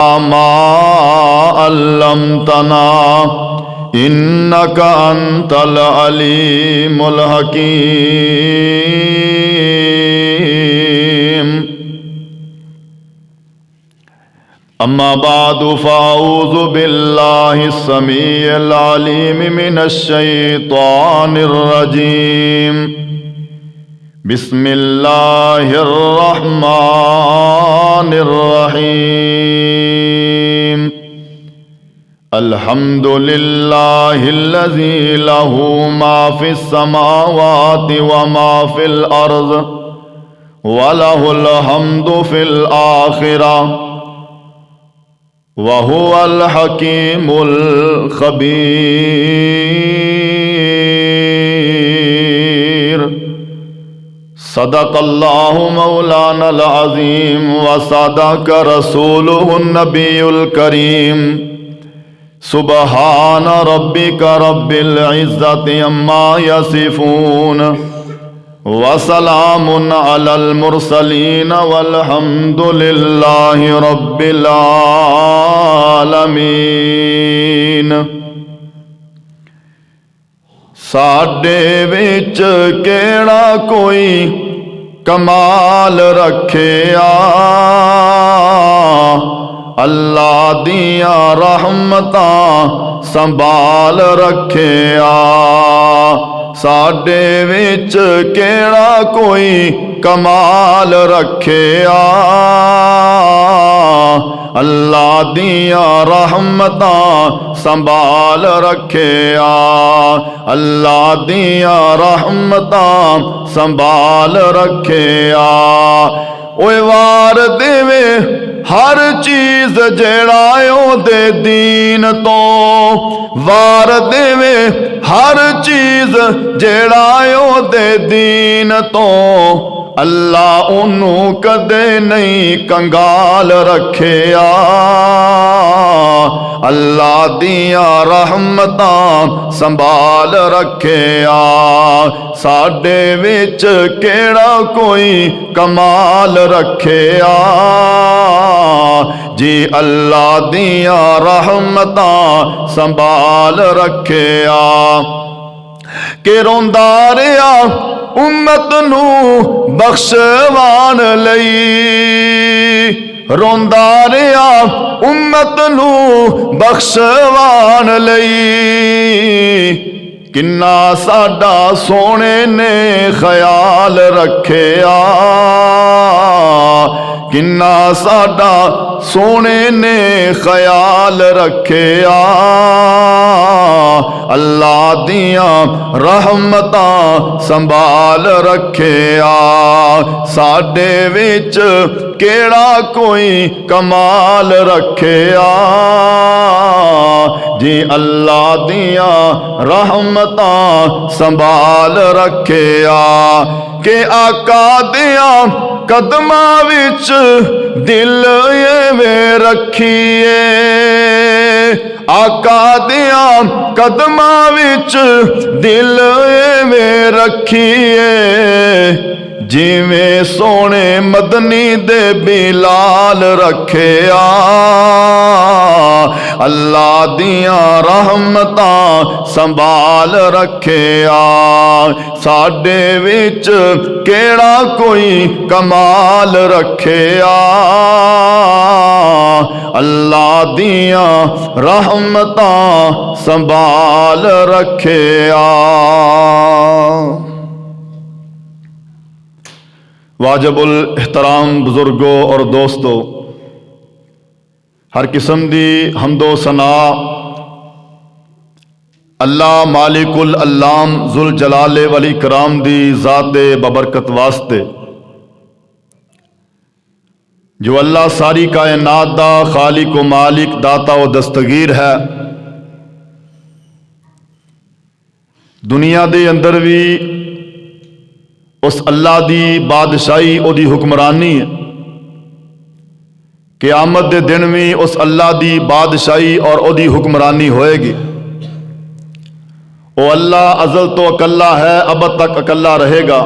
मा अल्लमतना इन्नका अंतल अलीमुल हकीम। अम्मा बादु फ़अऊज़ु बिल्लाहि समीइल अलीम मिनश शैतानिर रजीम। बिस्मिल्लाहिर रहमानिर रहीम। अल्हम्दुलिल्लाहिल्लज़ी लहू मा फ़िस समावाति व मा फ़िल अर्ज़ व लहुल हम्दु फ़िल आख़िरह व हुवल हकीमुल ख़बीर। सदक़ल्लाहु मौलानल अज़ीम व सदक़ रसूलुहुन नबियुल करीम। सुब्हान रब्बिका रब्बिल इज़्ज़ति अम्मा यसिफ़ून व सलामुन अलल मुरसलीन वल्हम्दुलिल्लाहि रब्बिल आलमीन। साडे विच केड़ा कोई कमाल रखिया, अल्लाह दियां रहमतां संभाल रखिया। साडे विच केड़ा कोई कमाल रखिया, अल्लाह दियां रहमतां संभाल रखिया। अल्लाह दियां रहमतां संभाल रखिया। ओए वार देवे हर चीज जेड़ा ओदे दीन तो, वार देवे हर चीज जेड़ा ओदे दीन तो। अल्लाह ओनू कदे नहीं कंगाल रखिया, अल्लाह दियां रहमतां संभाल रखिया। साडे विच केड़ा कोई कमाल रखिया, जी अल्लाह दियां रहमतां संभाल रखिया। के रोंदा रहा उम्मत नू बख्शवान लई, रोंदा रहा उम्मत नू बख्शवान लई। किन्ना साडा सोने ने ख्याल रखिया, किन्ना साडा सोने ने ख्याल रखिया। अल्लाह दियां रहमतां संभाल रखिया। साडे विच केड़ा कोई कमाल रखिया, जी अल्लाह दियां रहमतां संभाल रखिया। के आका दियां कदमां विच दिल एवें रखिए, आका दियां कदमां विच दिल एवें रखिए। जिवें सोने मदनी दे बिलाल रखिया, अल्लाह दियां रहमतां संभाल रखिया। साडे विच केड़ा कोई कमाल रखिया, अल्लाह दियां रहमतां संभाल रखिया। वाजिबुल एहतराम बुजुर्गों और दोस्तों, हर किस्म दी हम्दो सना अल्लाह मालिकुल अल्लाम जुल जलाले वल इकराम दी ज़ात बबरकत वास्ते, जो अल्लाह सारी कायनात दा खालिक व मालिक दाता व दस्तगीर है। दुनिया दे अंदर भी उस अल्लाह दी बादशाही ओदी हुक्मरानी है, क़यामत दे दिन भी उस अल्लाह दी बादशाही और ओदी हुक्मरानी होएगी। ओ अल्लाह अज़ल तो अकल्ला है, अब तक अकल्ला रहेगा।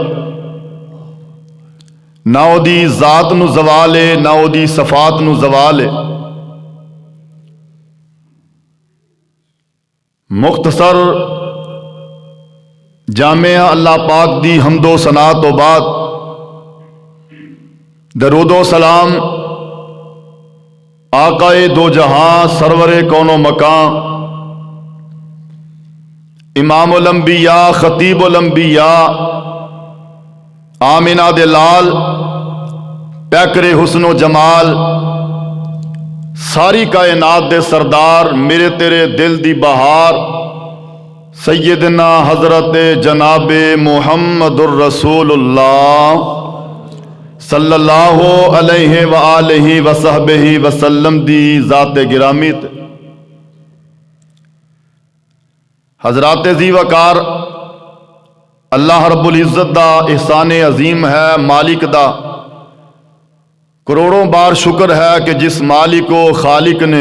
ना ओदी ज़ात नू ज़वाल है, ना ओदी सफ़ात नू ज़वाल है। मुख्तसर जामिया अल्लाह पाक दी हमदो सना तो बाद दरूदो सलाम आकाए दो जहां सरवरे कौनो मकां इमामुल अंबिया खतीबुल अंबिया आमिना दे लाल पैकरे हुस्नो जमाल सारी कायनात दे सरदार मेरे तेरे दिल दी बहार सैयदना हजरत जनाबे मुहम्मदुर रसूलुल्लाह सल्लल्लाहु अलैहि व आलिहि व सहबिहि वसल्लम दी ज़ात गिरामी ते हजरात जी वकार अल्लाह रब्बुल इज़्ज़त दा एहसान अजीम है। मालिक दा करोड़ों बार शुक्र है कि जिस मालिक व खालिक ने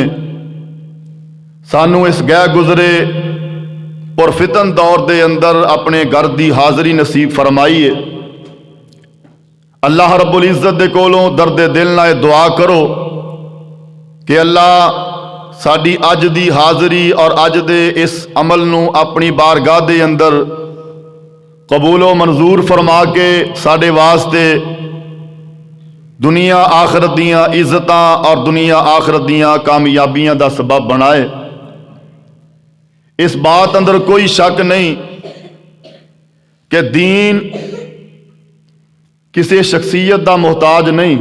सानू इस गैर गुजरे पुरफितन दौर दे अंदर अपने घर दी हाज़री नसीब फरमाई है। अल्लाह रब्बुल इज़्ज़त दे कोलों दर्दे दिल नाल दुआ करो कि अल्लाह साडी अज दी हाज़री और अज दे इस अमल नू अपनी बारगाह दे अंदर कबूलो मंजूर फरमा के साडे वास्ते दुनिया आखरत दियां इज्जतां और दुनिया आखरत दियां कामयाबियां दा सबब बनाए। इस बात अंदर कोई शक नहीं कि दीन किसी शख्सियत का मोहताज नहीं।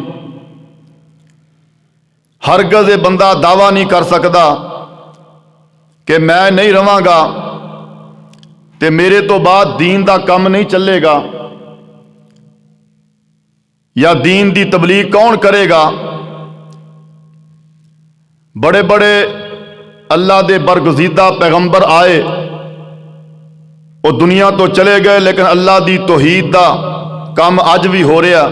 हरगज़ बंदा दावा नहीं कर सकता कि मैं नहीं रवांगा ते मेरे तो बाद दीन का काम नहीं चलेगा या दीन की तबलीग कौन करेगा। बड़े बड़े अल्लाह के बरगुज़ीदा पैगंबर आए, वो दुनिया तो चले गए, लेकिन अल्लाह की तौहीद का काम अज भी हो रहा।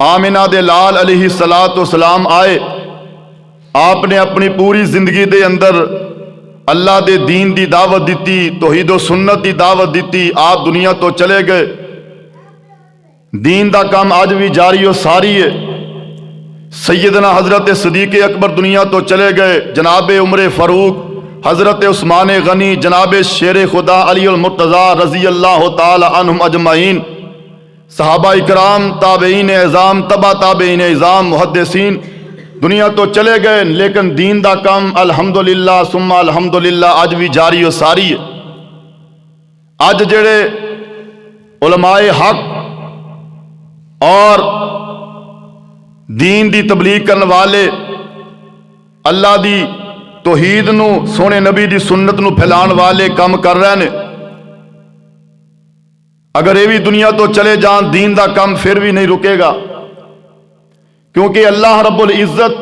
आमिना दे लाल अलैहि सलातो सलाम आए, आपने अपनी पूरी जिंदगी दे अंदर अल्लाह दे दीन की दावत दी, तौहीद व सुन्नत की दावत दी। आप दुनिया तो चले गए, दीन का काम अज भी जारी और सारी है। सैयदना हजरत सदीक अकबर दुनिया तो चले गए, जनाब उमर फारूक, हजरत उस्मान गनी, जनाब शेर खुदा अली अल मुर्तज़ा रज़ी अल्लाह ताला अन्हुम अजमाइन, सहाबा इकराम, ताबईन इज़ाम, तबा ताबईन इज़ाम, मुहद्दिसीन दुनिया तो चले गए, लेकिन दीन का काम अल्हम्दुलिल्लाह सुम्मा अल्हम्दुलिल्लाह अज भी जारी और सारी है। अज जेड़े उलमाए हक और दीन की तबलीग करने वाले अल्लाह की तौहीद नू, सोने नबी की सुन्नत नू फैलाने वाले काम कर रहे हैं, अगर ये भी दुनिया तो चले जान दीन का काम फिर भी नहीं रुकेगा, क्योंकि अल्लाह रब्बुल इज़्ज़त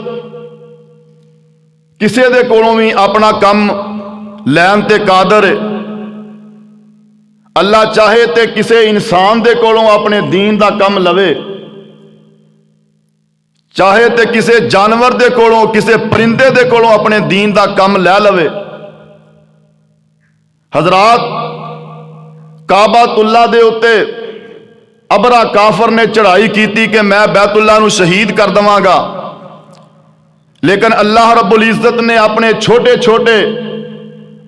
किसी दे कोलों भी अपना काम लैन ते कादर है। अल्लाह चाहे तो किसी इंसान दे कोलों अपने दीन का काम लवे, चाहे तो किसी जानवर दे कोलों, किसी परिंदे दे कोलों अपने दीन का काम लै लवे। हजरात, काबातुल्लाह दे उत्ते अबरा काफर ने चढ़ाई की कि मैं बैतुल्लाह नू शहीद कर दवांगा, लेकिन अल्लाह रब्बुल इज़्ज़त ने अपने छोटे छोटे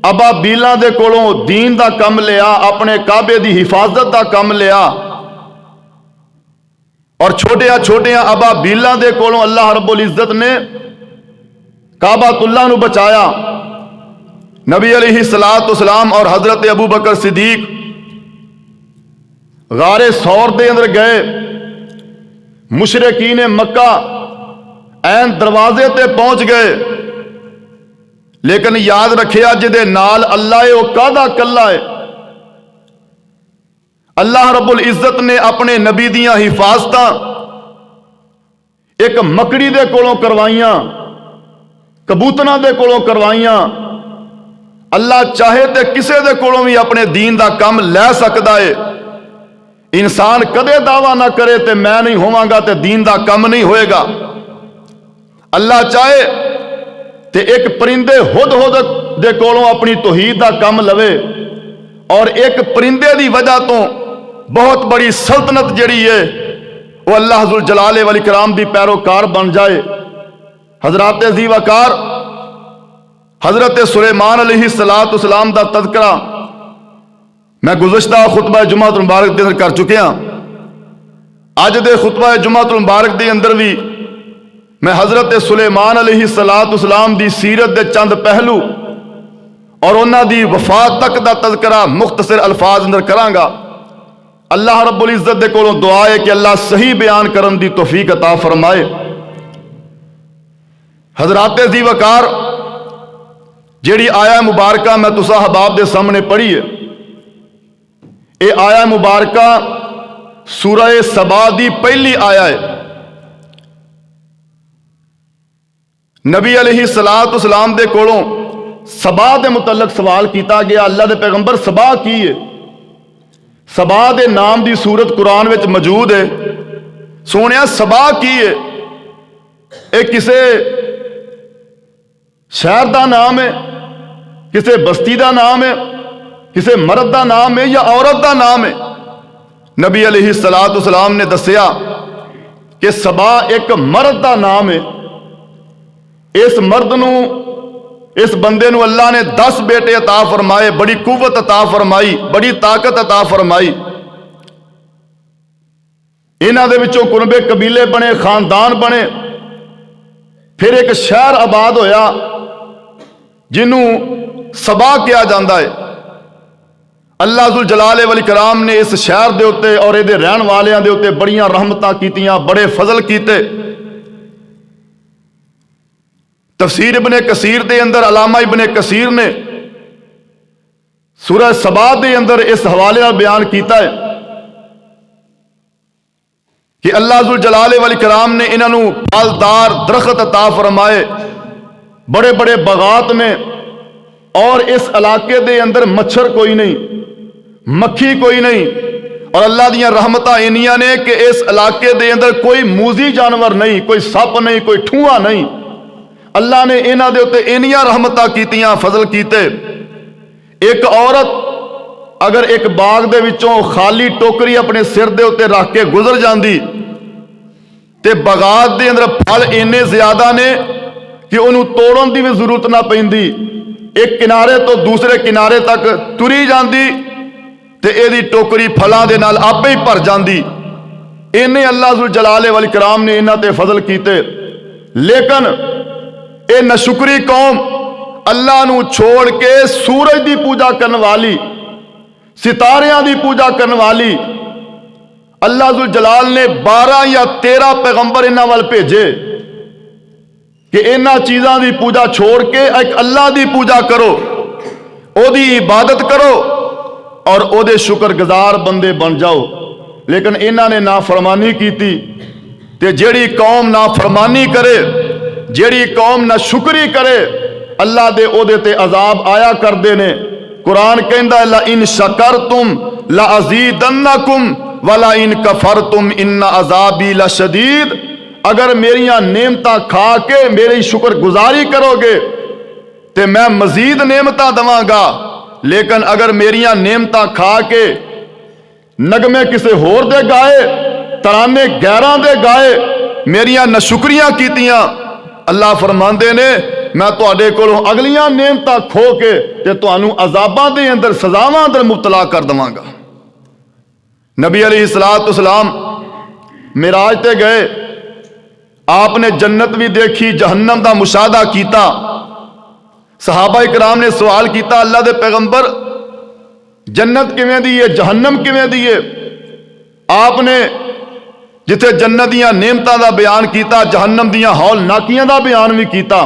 अबाबीलां दे कोलों दीन का काम लिया, अपने काबे की हिफाजत का काम लिया, और छोटिया छोटिया अबाबीलां दे कोलों अल्लाह रब्बुल इज़्ज़त ने काबातुल्लाह नू बचाया। नबी अलैहि सलातो सलाम और हजरत अबू बकर सिद्दीक गारे सौर दे अंदर गए, मुशरिकीन मक्का ऐन दरवाजे ते पहुंच गए, लेकिन याद रखिया जिदे नाल अल्लाह है वह कादा कल्ला है। अल्लाह रब्बुल इज़्ज़त ने अपने नबी दियां हिफाजतां एक मकड़ी दे कोलों करवाइयां, कबूतरां दे कोलों करवाइयां। अल्लाह चाहे तो किसी दे कोलों भी अपने दीन का काम लै सकता है। इंसान कदे दावा ना करे तो मैं नहीं होवांगा तो दीन का काम नहीं होएगा। अल्लाह चाहे तो एक परिंदे हुद दे कोलों अपनी तौहीद का काम लवे, और एक परिंदे की वजह तो बहुत बड़ी सल्तनत जड़ी है वो अल्लाह जुल जलाले वल इकराम दी पैरोकार बन जाए। हजरात जी वकार, हजरत सुलेमान अलैहिस्सलाम दा तज़किरा मैं गुज़श्ता खुतबा जुमातुल मुबारक दे अंदर कर चुके हाँ। अज दे खुतबा जुमातुल मुबारक दे अंदर भी मैं हजरत सुलेमान अलैहिस्सलाम दी सीरत दे चंद पहलू और उन्हां दी वफात तक दा तज़किरा मुख्तसर अल्फाज अंदर करांगा। अल्लाह रब्बुल इज़्ज़त दे कोलों दुआ है कि अल्लाह सही बयान करन दी तौफीक अता फरमाए। हजरात ज़ी वकार, जेड़ी आया मुबारका मैं तुसा हबाब दे सामने पढ़ी है, ये आया मुबारका सूरह सबा दी पहली आया है। नबी अलैहिस्सलाम दे कोलों सबा दे मुतल्लक सवाल किया गया, अल्लाह दे पैगंबर सबा की है? सबा दे नाम दी सूरत कुरान विच मौजूद है। सोनिया सबा की है? ये किसे शहर का नाम है, किसे बस्ती का नाम है, किसे मर्द का नाम है या औरत का नाम है? नबी अलैहिस्सलाम ने दसिया कि सबा एक मर्द का नाम है। इस मर्द नू, इस बंदे नू अल्लाह ने 10 बेटे अता फरमाए, बड़ी कुव्वत अता फरमाई, बड़ी ताकत अता फरमाई। इन्हां दे विचों कुरबे कबीले बने, खानदान बने, फिर एक शहर आबाद होया जिन्हों सबा कहा जाता है। अल्लाह जुल जलाले वल इकराम ने इस शहर के उत्ते और इहदे रहन वालियां दे उत्ते बड़ियां रहमतां कीतियां, बड़े फजल कीते। तफसीर इब्ने कसीर के अंदर अलामा इब्ने कसीर ने सूरह सबा के अंदर इस हवाले नाल बयान किया है कि अल्लाह जुल जलाले वल इकराम ने इन्हों फलदार दरख्त अता फरमाए, बड़े बड़े बगात में, और इस इलाके दे अंदर मच्छर कोई नहीं, मक्खी कोई नहीं, और अल्लाह दियां रहमतां इन्नियां ने कि इस इलाके दे अंदर कोई मूजी जानवर नहीं, कोई सप नहीं, कोई ठूआ नहीं। अल्लाह ने इन्हां दे उत्ते इन्नियां रहमतां कीतियां, फजल कीते। एक औरत अगर एक बाग दे विचों खाली टोकरी अपने सिर दे उत्ते रख के गुजर जाती ते बगात दे अंदर फल इन्ने ज्यादा ने कि उन्होंने तोड़न की भी जरूरत ना पैंदी, एक किनारे तो दूसरे किनारे तक तुरी जाती ते इहदी टोकरी फलों के नाल आपे ही भर जाती। इन्हें अल्लाह जुल जलाले वल इकराम ने इन्हां ते फजल कीते। लेकिन ये नशुक्री कौम अल्लाह नू छोड़ के सूरज की पूजा करने वाली, सितारियां की पूजा करने वाली, अल्लाह जुल जलाल ने 12 या 13 पैगंबर इन्हां वाल भेजे कि इन्हां चीज़ों की पूजा छोड़ के एक अल्लाह की पूजा करो, ओदी इबादत करो और ओदे शुक्रगुजार बंदे बन जाओ। लेकिन इन्हां ने नाफरमानी की ते जेड़ी कौम नाफरमानी करे, जेड़ी कौम ना शुक्री करे, अल्लाह दे ओदे ते अजाब आया करदे ने। कुरान कहंदा ला इन शकरतुम ला अज़ीदन्नकुम वला इन कफरतुम इन्ना अज़ाबी लशदीद। अगर मेरियां नेमतां खा के मेरी शुक्रगुजारी करोगे ते मैं मजीद नेमतां दवांगा, लेकिन अगर मेरियां नेमतां खा के नगमे किसे होर दे गाए, तराने गैरां दे गाए, मेरियां नशुक्रियां कीतियां, अल्लाह फरमांदे ने मैं तुहाडे कोलों अगलियां नेमतां खो के ते तुहानू अजाबां दे अंदर, सजावां अंदर मुबतला कर दवांगा। नबी अलैहिस्सलाम मिराज ते गए, आपने जन्नत भी देखी, जहन्नम का मुशाहदा किया। सहाबा इकराम ने सवाल किया, अल्लाह दे पैगंबर जन्नत किवें दी है, जहन्नम किवें दी है? आपने जिथे जन्नत दियां नेमतां दा बयान किया, जहन्नम दियां हौल नाकियां दा बयान भी किया,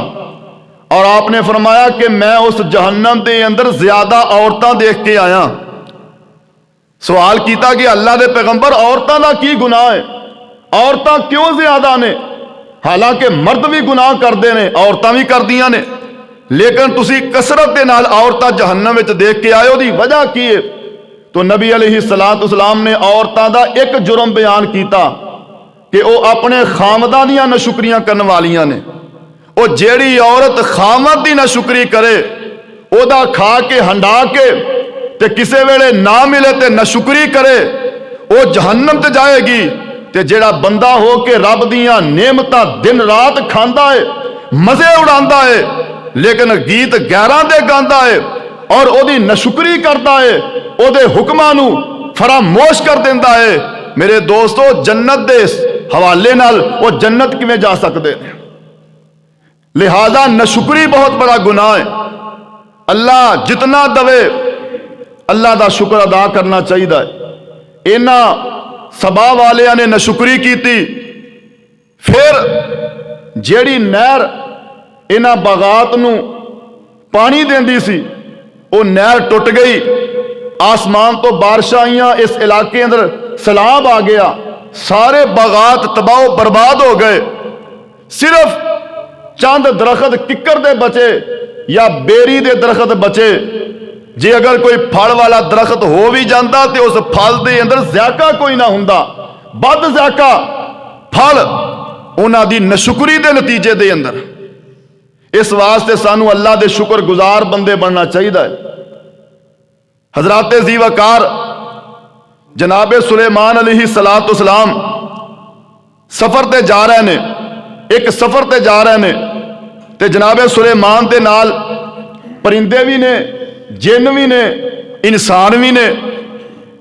और आपने फरमाया कि मैं उस जहन्नम के अंदर ज्यादा औरतां देख के आया। सवाल किया कि अल्लाह दे पैगंबर औरतां दा की गुनाह है, औरतां क्यों ज्यादा ने? हालांकि मर्द भी गुनाह करते हैं, औरतां भी करदियां ने, लेकिन तुसी कसरत के नाल औरतां जहन्नम विच देख के आए, ओदी वजह की है? तो नबी अलैहिस्सलाम ने औरतां दा एक जुर्म बयान किया कि वो अपने खामदां दियां नशुक्रियां करने वालियां ने। वो जेड़ी औरत खामद दी नशुक्री करे, ओदा खा के हंडा के ते किसे वेले ना मिले ते नशुक्री करे, वो जहन्नम ते जाएगी। ते जेड़ा बंदा हो के रब दियां नेमतां दिन रात खांदा है, मजे उड़ांदा है, लेकिन गीत गैरां दे गांदा है और ओदी नशुकरी करता है, ओदे हुक्मां नू फरामोश कर देंदा है। मेरे दोस्तों, जन्नत दे हवाले नाल वो जन्नत किवें जा सकते हैं? लिहाजा नशुकरी बहुत बड़ा गुनाह है। अल्लाह जितना दवे अल्लाह का शुक्र अदा करना चाहिए। इन्हां सबा वालियां ने नशुकरी की, फिर जेड़ी नहर इन्हां बागात नू पानी देंदी सी वो नहर टुट गई, आसमान तो बारिशां आईयां, इस इलाके अंदर सैलाब आ गया, सारे बागात तबाह बर्बाद हो गए। सिर्फ चंद दरखत किकर दे बचे या बेरी दे दरखत बचे। जे अगर कोई फल वाला दरखत हो भी जाता तो उस फल के अंदर ज़ायका कोई ना हुंदा, बद ज़ायका फल उन्हां दी नशुकरी दे नतीजे दे अंदर। इस वास्ते सानू अल्लाह दे शुक्र गुजार बंदे बनना चाहिए। हजरात ज़ी वकार जनाबे सुलेमान अलैहिस्सलाम सफर ते जा रहे ने, एक सफर ते जा रहे ने ते जनाबे सुलेमान दे नाल परिंदे भी ने, जिन भी ने, इंसान भी ने,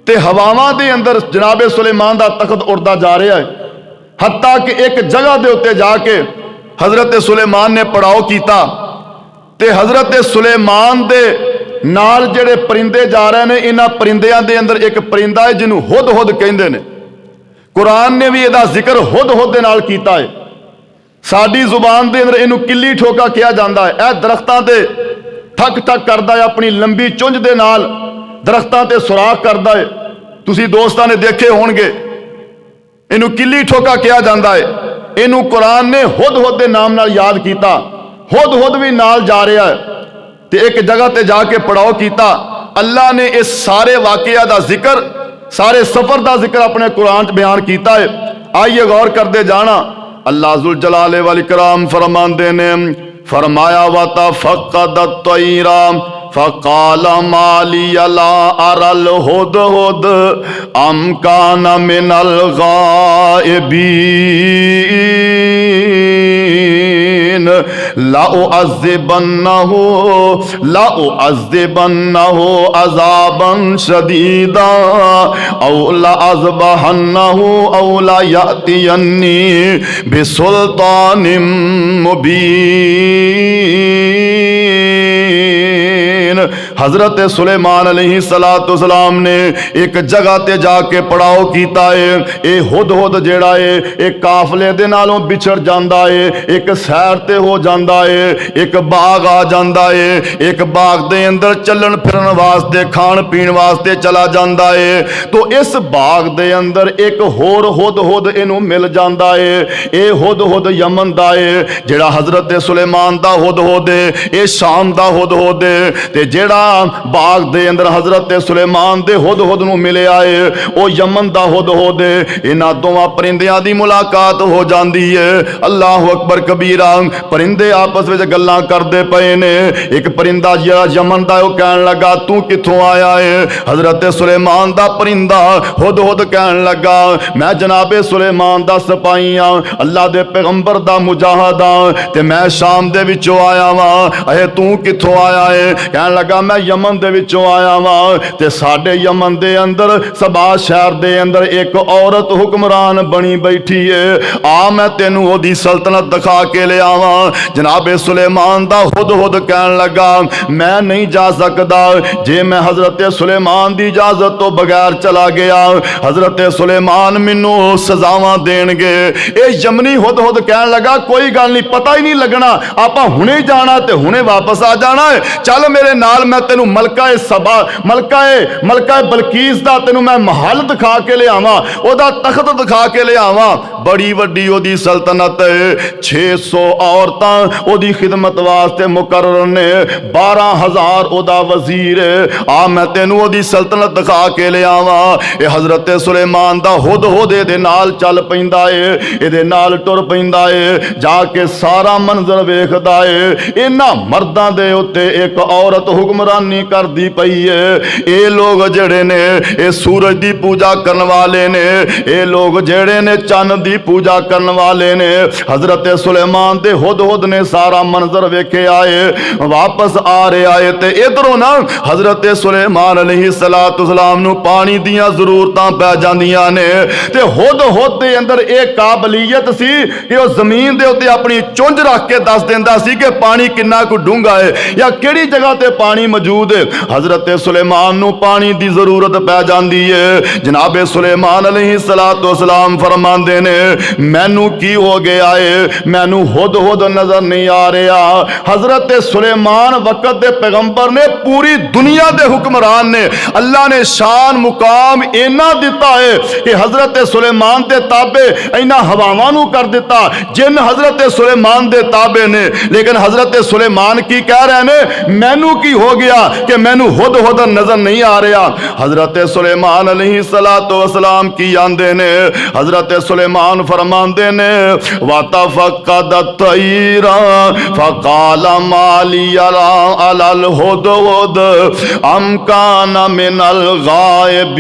ते हवावां दे अंदर जनाबे सुलेमान दा तख्त उड़दा जा रहा है। हत्ता कि एक जगह दे उत्ते जाके हजरत सुलेमान ने पड़ाव किया ते हजरत सुलेमान दे नाल जेड़े परिंदे जा रहे हैं, इन्हां परिंदियां दे अंदर एक परिंदा है जिन्हों हुद हुद कहंदे ने। कुरान ने भी इहदा जिक्र हुद हुद दे नाल कीता है। साडी जुबान दे अंदर इहनूं किल्ली ठोका कहा जाता है। यह दरख्तां ते ठक ठक करता है, अपनी लंबी चुंझ दे नाल दरख्तां ते सुराख करता है। तुसी दोस्तां ने देखे होणगे, इहनूं किल्ली ठोका कहा जाता है। इहनूं कुरान ने हुद हुद दे नाम नाल याद किया। हुद हुद भी नाल जा रहा है ते एक जगह ते जाके पड़ाव किया। अल्लाह ने इस सारे वाकया का जिक्र, सारे सफर का जिक्र अपने कुरान च बयान किया है। आइए गौर करते जाना। अल्लाह जुल जलाले वल इकराम फरमांदे ने, फरमाया वता फक़द तैरा फ़क़ाल माली ला अरल हुद हुद अम कान मिनल गायबीन लाउअज़्ज़िबन्नहु अज़ाबन शदीदा औ लअज़बहन्नहु औ लयअतियन्नी बिसुल्तानिम मुबीन। हजरत सुलेमान अलैहिस्सलाम ने एक जगह ते जाके पड़ाव किया है। ये हुद हुद जेड़ा है एक काफले दे नालों बिछड़ जाता है, एक सैर ते हो जाता है, एक बाग आ जाता है, एक बाग दे अंदर चलन फिरन वास्ते खान पीन वास्ते चला जाता है। तो इस बाग दे अंदर एक होर हुद हुद इनू मिल जाता है। ये हुद हुद यमन दा है, जेड़ा हजरत सुलेमान दा हुद हुद है, ये शाम दा हुद हुद है। ते जेड़ा बाग दे अंदर हजरत सुलेमान दे हुद हुद नू मिले आए वो यमन दा हुद हुद है। इन्हां दोवां परिंदियां दी मुलाकात हो जाती है। अल्लाह अकबर कबीरा। परिंदे आपस में गल्लां करते पे ने। एक परिंदा जिहड़ा यमन दा वो कहन लगा तू कित्थों आया है? हजरत सुलेमान दा परिंदा हुद हुद कहन लगा मैं जनाबे सुलेमान दा सिपाही हाँ, अल्लाह दे पैगंबर दा मुजाहिद हाँ, ते मैं शाम दे विचों आया वां। अहे तू कित्थों आया है? कहन लगा मैं यमन दे विचों आया वां। ते साडे यमन दे अंदर सबा शहर दे अंदर एक औरत हुक्मरान बनी बैठी है। आ मैं तेनू ओदी सल्तनत दिखा के ले आवां। जनाबे सुलेमान दा हुद हुद कहन लगा मैं नहीं जा सकता। जे मैं हजरत सुलेमान दी इजाजत तो बगैर चला गया हजरत सुलेमान मैनू सजावां देणगे। ये यमनी हुद हुद कहन लगा कोई गल नहीं, पता ही नहीं लगना, आपां हुणे जाना ते हुणे वापस आ जाना है। चल मेरे नाल, मैं तेनू मलकाए सबा मलकाए बलकीस दा तेनू मैं महल दिखा के ले आवां, ओदा तख्त दिखा के ले आवां। बड़ी वड्डी ओदी सल्तनत है, 600 औरतां ओदी खिदमत वास्ते मुकर्रर ने, 12,000 ओदा वजीर है। आ मैं तेनू ओदी सल्तनत दिखा के ले आवां। ये हजरत सुलेमान दा हुद हुद दे नाल चल पैंदा है, इहदे नाल टुर पैंदा है, जाके सारा मंजर वेखदा है। इन्हां मर्दां दे उत्ते एक औरत हुक्मरान निगरानी करती पई है। ये लोग जेड़े ने ये सूरज की पूजा करने वाले ने, ये लोग जेड़े ने चंद की पूजा करने वाले ने। हजरत सुलेमान ते हुदहुद ने सारा मंजर वेखे आए, वापस आ रहे आए ते इधरों ना हजरत सुलेमान अलैहिस्सलाम नू पानी दियां जरूरतां पै जांदियां ने। ते हुदहुद दे अंदर एक काबलियत सी कि वह जमीन दे उत्ते अपनी चुंझ रख के दस दिंदा सी कि पानी कितना कु डूंगा है या किहड़ी जगह ते पानी मौजूद है। हजरत सुलेमान नू पानी दी जरूरत पै जांदी है। जनाबे सुलेमान अलैहिस्सलाम फरमांदे ने मैनू की हो गया है, मैनू हुदहुद नजर नहीं आ रहा। हजरत सुलेमान वक्त दे पैगंबर ने, पूरी दुनिया दे हुक्मरान ने, अल्लाह ने शान मुकाम इना दिता है कि हजरत सुलेमान दे ताबे इना हवावां नू कर दिता जिन हजरत सुलेमान दे ताबे ने। लेकिन हजरत सुलेमान की कह रहे ने मैनू की हो गया कि मैनू हुदहुद नजर नहीं आ रहा। हजरत सुलेमान अलैहिस्सलाम की आंदे ने, हजरत सुलेमान फरमांदे ने वतफक्कद तैरा फकाल माली अलल हुदहुद अम कान मिनल गायबीन।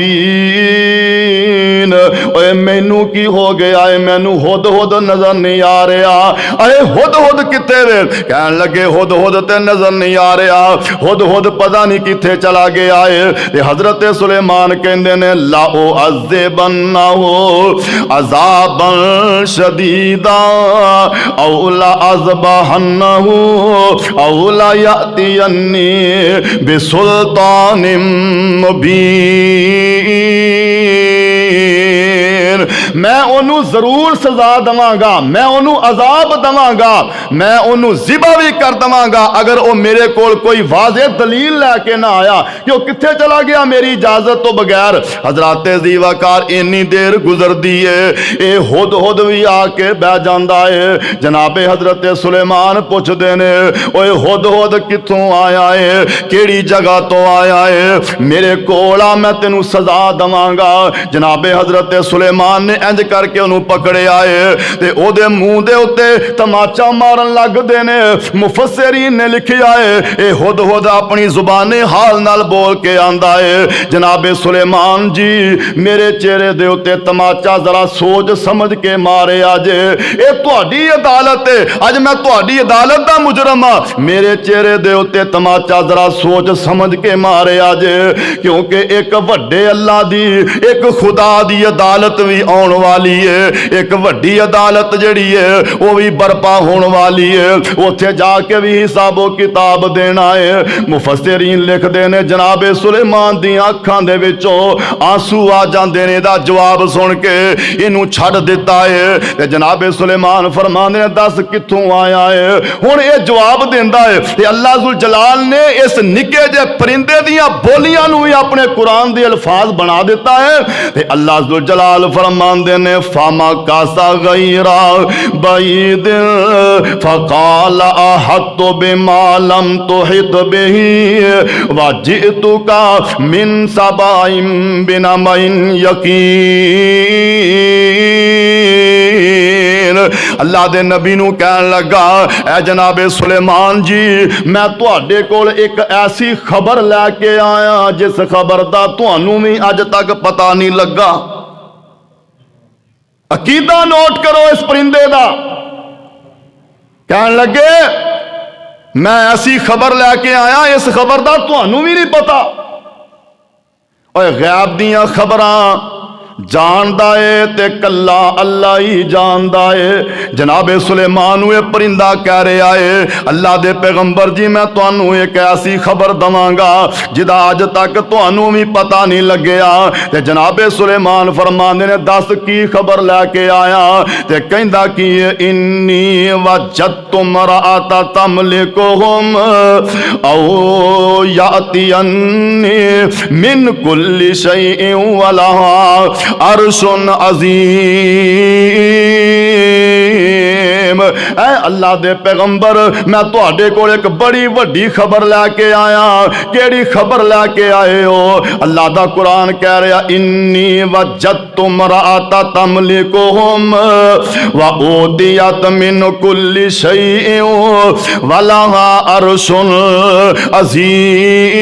ओए मैनू की हो गया है, मैनू हुदहुद नजर नहीं आ रहा। अरे हुदहुद किथे वे? कहन लगे हुदहुद ते नजर नहीं आ रहा, हुदहुद पता नहीं किथे चला गया है। ते हजरत सुलेमान कहंदे ने लाओ अज़बन्नहु अज़ाबन शदीदा औला अज़बहन्नहु औला यातियन्नी बिसुल्तानिम मुबीन। मैं ओनू जरूर सजा दवांगा, मैं ओनू अजाब दवांगा, मैं ओनू ज़िबा भी कर दवांगा अगर वो मेरे कोल कोई वाज़े दलील लैके ना आया कि वो किथे चला गया मेरी इजाजत तो बगैर। हजरात ज़ीवाकार इन्नी देर गुजरदी है, ये हुदहुद भी आके बह जाता है। जनाबे हजरत सुलेमान पुछदे ने ओए हुदहुद किथों आया है, केड़ी जगह तो आया है, मेरे कोल आ मैं तेनू सजा दवांगा। जनाबे हजरत सुलेमान ने इंज करके उन्होंने पकड़े आए ते ओदे मुंह दे उत्ते तमाचा मारन लगदे ने। मुफस्सिरीन ने लिखिया है ये हुदहुद अपनी जुबाने हाल नाल बोल के आंदा है जनाबे सुलेमान जी मेरे चेहरे दे उत्ते तमाचा जरा सोच समझ के मारे अजे, ये तुहाडी अदालत है, अज मैं तुहाडी अदालत दा मुजरम हां, मेरे चेहरे दे उत्ते तमाचा जरा सोच समझ के मारे अजे। क्योंकि एक वड्डे अल्लाह दी, एक खुदा दी अदालत भी आने वाली है, एक वड्डी अदालत जड़ी है वो भी बर्पा होने वाली है, उत्थे जाके भी हिसाबो किताब देना है। मुफस्सिरीन लिखते हैं जनाबे सुलेमान दी अखां दे विचों आंसू आ जांदे ने दा जवाब सुन के इनू छड़ दिता है। ते जनाबे सुलेमान फरमांदे ने दस कित्थों आया है। हुण ये जवाब देंदा है ते अल्लाह जुल जलाल ने इस निके जे परिंदे दियां बोलियां नू भी अपने कुरान दे अल्फाज बना दिता है। ते अल्लाह जुल जलाल फरमांदे ने फामा कासा गैरा बैद फकाल अहत्तु बिमा लम तुहित बिही वजितुका मिन सबाइन बिनमइन यकीन। अल्लाह दे नबी नू कहन लगा ए जनाबे सुलेमान जी मैं तुहाडे कोल एक ऐसी खबर लैके आया जिस खबर दा तुहानू भी अज तक पता नहीं लगा। अकीदा नोट करो इस परिंदे दा। कहन लगे मैं ऐसी खबर लैके आया इस खबर दा तुहानू भी नहीं पता। और गैब दियां खबरां जानदा है ते कल्ला अल्लाह ही जानदा है। जनाबे सुलेमान ये परिंदा कह रहा है अल्लाह दे पैगंबर जी मैं तुहानू एक ऐसी खबर दवांगा जिदा अज तक तुहानू भी पता नहीं लगया। ते जनाबे सुलेमान फरमांदे ने दस की खबर लैके आया। ते कहंदा कि इन्नी वजदतु मरअता तमलिकुहुम औ यातियन्नी मिन कुल्ली शैइन वलहा अर्शुन अज़ीम। हकीम। ऐ अल्लाह दे पैगंबर मैं तुहाडे कोल एक बड़ी वड्डी खबर लैके आया। केड़ी खबर लैके आए हो? अल्लाह दा कुरान कह रहा इन्नी वजदतु मराअता तमलिकुहुम व ऊतियत मिन कुल्ली शैइन व लहा अर्शुन अज़ीम।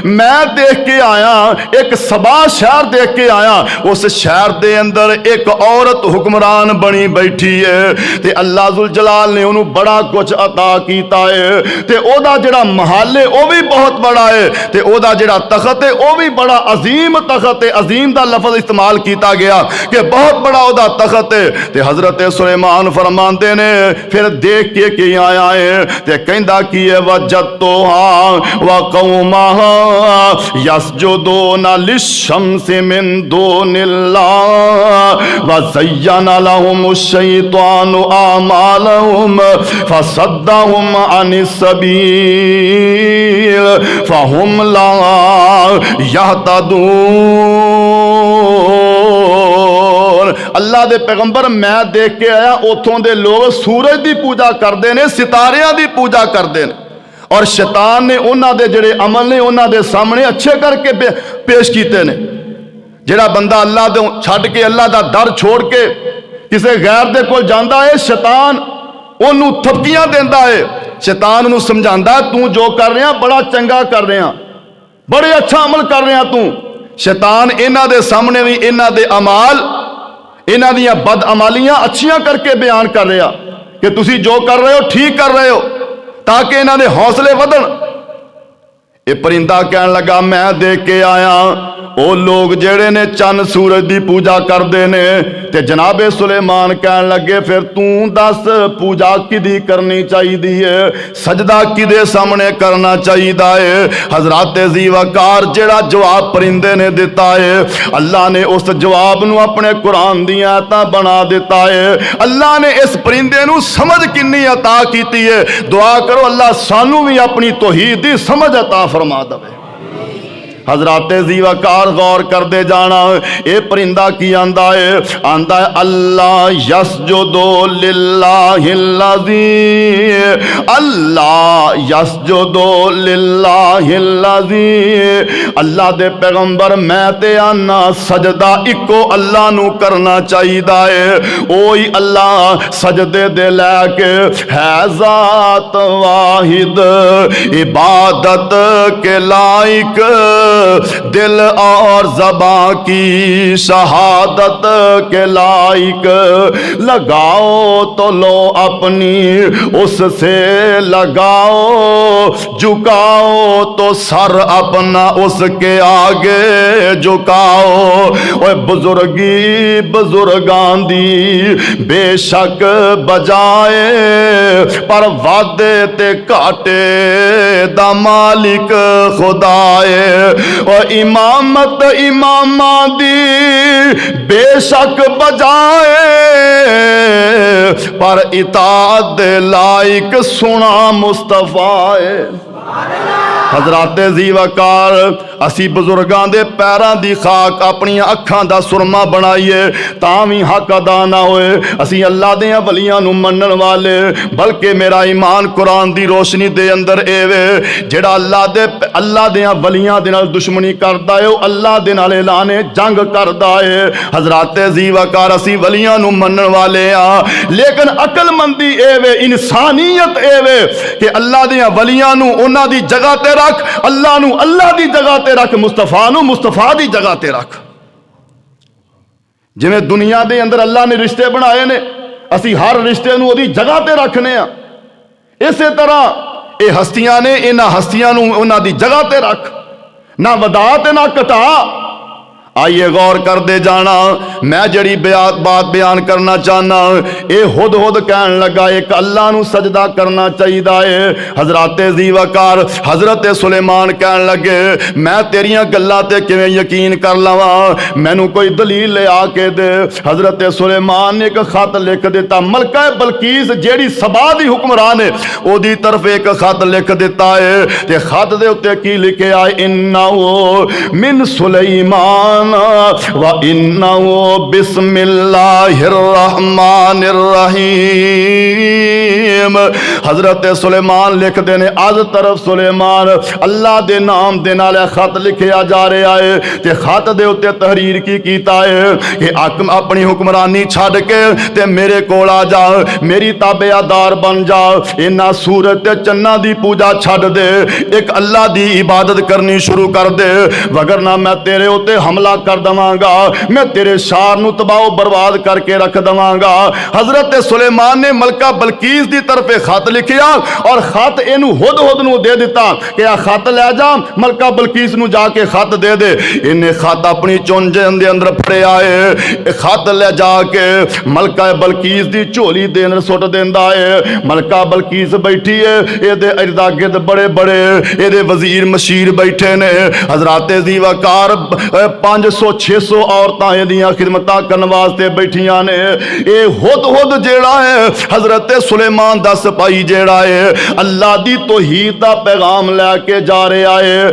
मैं देख के आया, एक सबा शहर देख के आया। उस शहर दे अंदर एक औरत हुक्मरान बनी बैठी है ते अल्लाह जुल जलाल ने उन्होंने बड़ा कुछ अता कीता है ते ओदा जिहड़ा महल है वह भी बहुत बड़ा है ते ओदा जिहड़ा तखत है वह भी बड़ा अजीम तखत है। अजीम दा लफ्ज इस्तेमाल किया गया कि बहुत बड़ा ओदा तखत है। ते हजरत सुलेमान फरमाते ने फिर देख के की आया है ते कहंदा की है वजदतुहा व कौमहा यसजुदूना लिश्शम्सि मिन दूनिल्लाह व ज़य्यना लहुमुश शैतानु आमालहुम फसद्दहुम अनिस सबील फहुम ला यहतदून। अल्लाह दे पैगंबर मैं देख के आया उथों दे लोग सूरज की पूजा करते हैं, सितारियां की पूजा करते हैं और शैतान ने उन्हां दे जिहड़े अमल ने उन्हां दे सामने अच्छे करके पेश कीते ने। जिहड़ा बंदा अल्लाह दे छड्ड के अल्लाह दा दर छोड़ के किसी गैर दे कोल जांदा है शैतान उन्होंने थपकियां देंदा है। शैतान उन्होंने समझांदा तू जो कर रहा बड़ा चंगा कर रहा, बड़े अच्छा अमल कर रहा तू। शैतान इन्हां दे सामने भी इन्हां दे अमाल इन्हां दियां बद अमालियां अच्छियां करके बयान कर रहा कि तुसी जो कर रहे हो ठीक कर रहे हो ताकि इन्हां दे हौसले वधन। ये परिंदा कहन लगा मैं देख के आया वो लोग जेड़े ने चंद सूरज की पूजा करते ने ते जनाबे सुलेमान कहन लगे फिर तू दस पूजा किदी करनी चाहिए, सजदा किदे सामने करना चाहिए है। हजरात ज़ीवकार जेड़ा जवाब परिंदे ने दिता है अल्लाह ने उस जवाब नू अपने कुरान दी आयतां बना दिता है। अल्लाह ने इस परिंदे नू समझ किन्नी अता की है। दुआ करो अल्लाह सानू भी अपनी तौहीद दी समझ अता फरमा दे। हजरात ज़ीवकार गौर करते जाना ये परिंदा की आंदा है अल्लाह यसजुदु लिल्लाहिल्लज़ी अल्लाह यसजुदु लिल्लाहिल्लज़ी। अल्लाह दे पैगंबर मैं ते आना सजदा इको अल्लाह नू करना चाहिए है। ओही अल्लाह सजदे दे लैके है ज़ात वाहिद इबादत के लायक दिल और ज़बां की शहादत के लायक। लगाओ तो लो अपनी उससे लगाओ, झुकाओ तो सर अपना उसके आगे झुकाओ। ओए बुजुर्गी बुजुर्गां दी बेशक बजाए पर वादे ते घाटे दा मालिक खुदाए। और इमामत इमामा दी बेशक बजाए पर इताअत दे लायक सुना मुस्तफा है। हजरात ज़ीवकार असी बुजुर्गां दे पैरां दी खाक अपनी अखां दा सुरमा बनाइए तां भी हक अदा ना होए। असी अल्लाह दे वलियां नू मनन वाले बल्कि मेरा ईमान कुरान दी रोशनी दे अंदर एवे जेड़ा अल्लाह दे वलियां दे नाल दुश्मनी करदा है अल्लाह दे नाल ऐलाने जंग करदा है। हजरात ज़ीवकार असी वलियां नू मनन वाले आ लेकिन अकलमंदी एवे इंसानियत एवे कि अल्लाह दे वलियां नू उन्हां दी जगह ते रख, अल्लाह नू अल्लाह दी जगह ते रख, मुस्तफा नू मुस्तफा दी जगह ते रख। जिवें दुनिया दे अंदर अल्लाह ने रिश्ते बनाए ने असी हर रिश्ते नू ओदी जगह ते रखने आ। इसे तरह ये हस्तियां ने इन्हां हस्तियां नू उन्हां दी जगह ते रख, ना वधा ते ना घटा। आइए गौर करते जाना मैं जड़ी बात बयान करना चाहना ये हुद हुद कहन लगा एक अल्लाह नू सजदा करना चाहिए है। हजरात ज़ीवकार हजरत सुलेमान कहन लगे मैं तेरियां गल्लां ते किवें यकीन कर लवां, मैनू कोई दलील ले आके दे। हजरत सुलेमान ने एक खत लिख दिता, मलका बलकीस जेड़ी सबा दी हुक्मरान है ओदी तरफ एक खत लिख दिता है ते खत दे उत्ते की लिखे आए इन्ना मिन सुलेमान कुरान व इन्नहु बिस्मिल्लाहिर्रहमानिर्रहीम। हजरत सुलेमान लिखते ने अज तरफ सुलेमान अल्लाह दे नाम दे नाल खत लिखिया जा रहा है ते खत दे उत्ते तहरीर की कीता है कि अपनी हुक्मरानी छड़ के ते मेरे कोल आ जा, मेरी ताबेदार बन जा। इन्हां सूरज ते चन्ना दी पूजा छड़ दे, एक अल्लाह दी इबादत करनी शुरू कर दे, वगरना मैं तेरे उत्ते हमला कर दवांगा, मैं तेरे शार नूं तबाह बर्बाद करके रख दवांगा। हजरत सुलेमान ने मलका बलकीस दी तरफ खत लिखिया और खत इनू हुदहुद नूं दे दिता कि आ खत लै जा, मलका बलकीस नूं जाके खत दे दे। इन्हें खत अपनी चुंझ दे अंदर फड़िया है, खत ले जाके मलका बलकीस दी झोली दे अंदर सुट देंदा है। मलका बलकीस बैठी है, ਇਹਦੇ इर्दा गिर्द बड़े बड़े ਇਹਦੇ वजीर मशीर बैठे ने। हजराते दी वकार 500-600 औरतां ਇਹਦੀਆਂ खिदमतां करन वास्ते बैठियां ने। ये हुद जेड़ा है हजरत सुलेमान दा सिपाही जेड़ा है अल्लाह दी तौहीद दा पैगाम लैके जा रहा है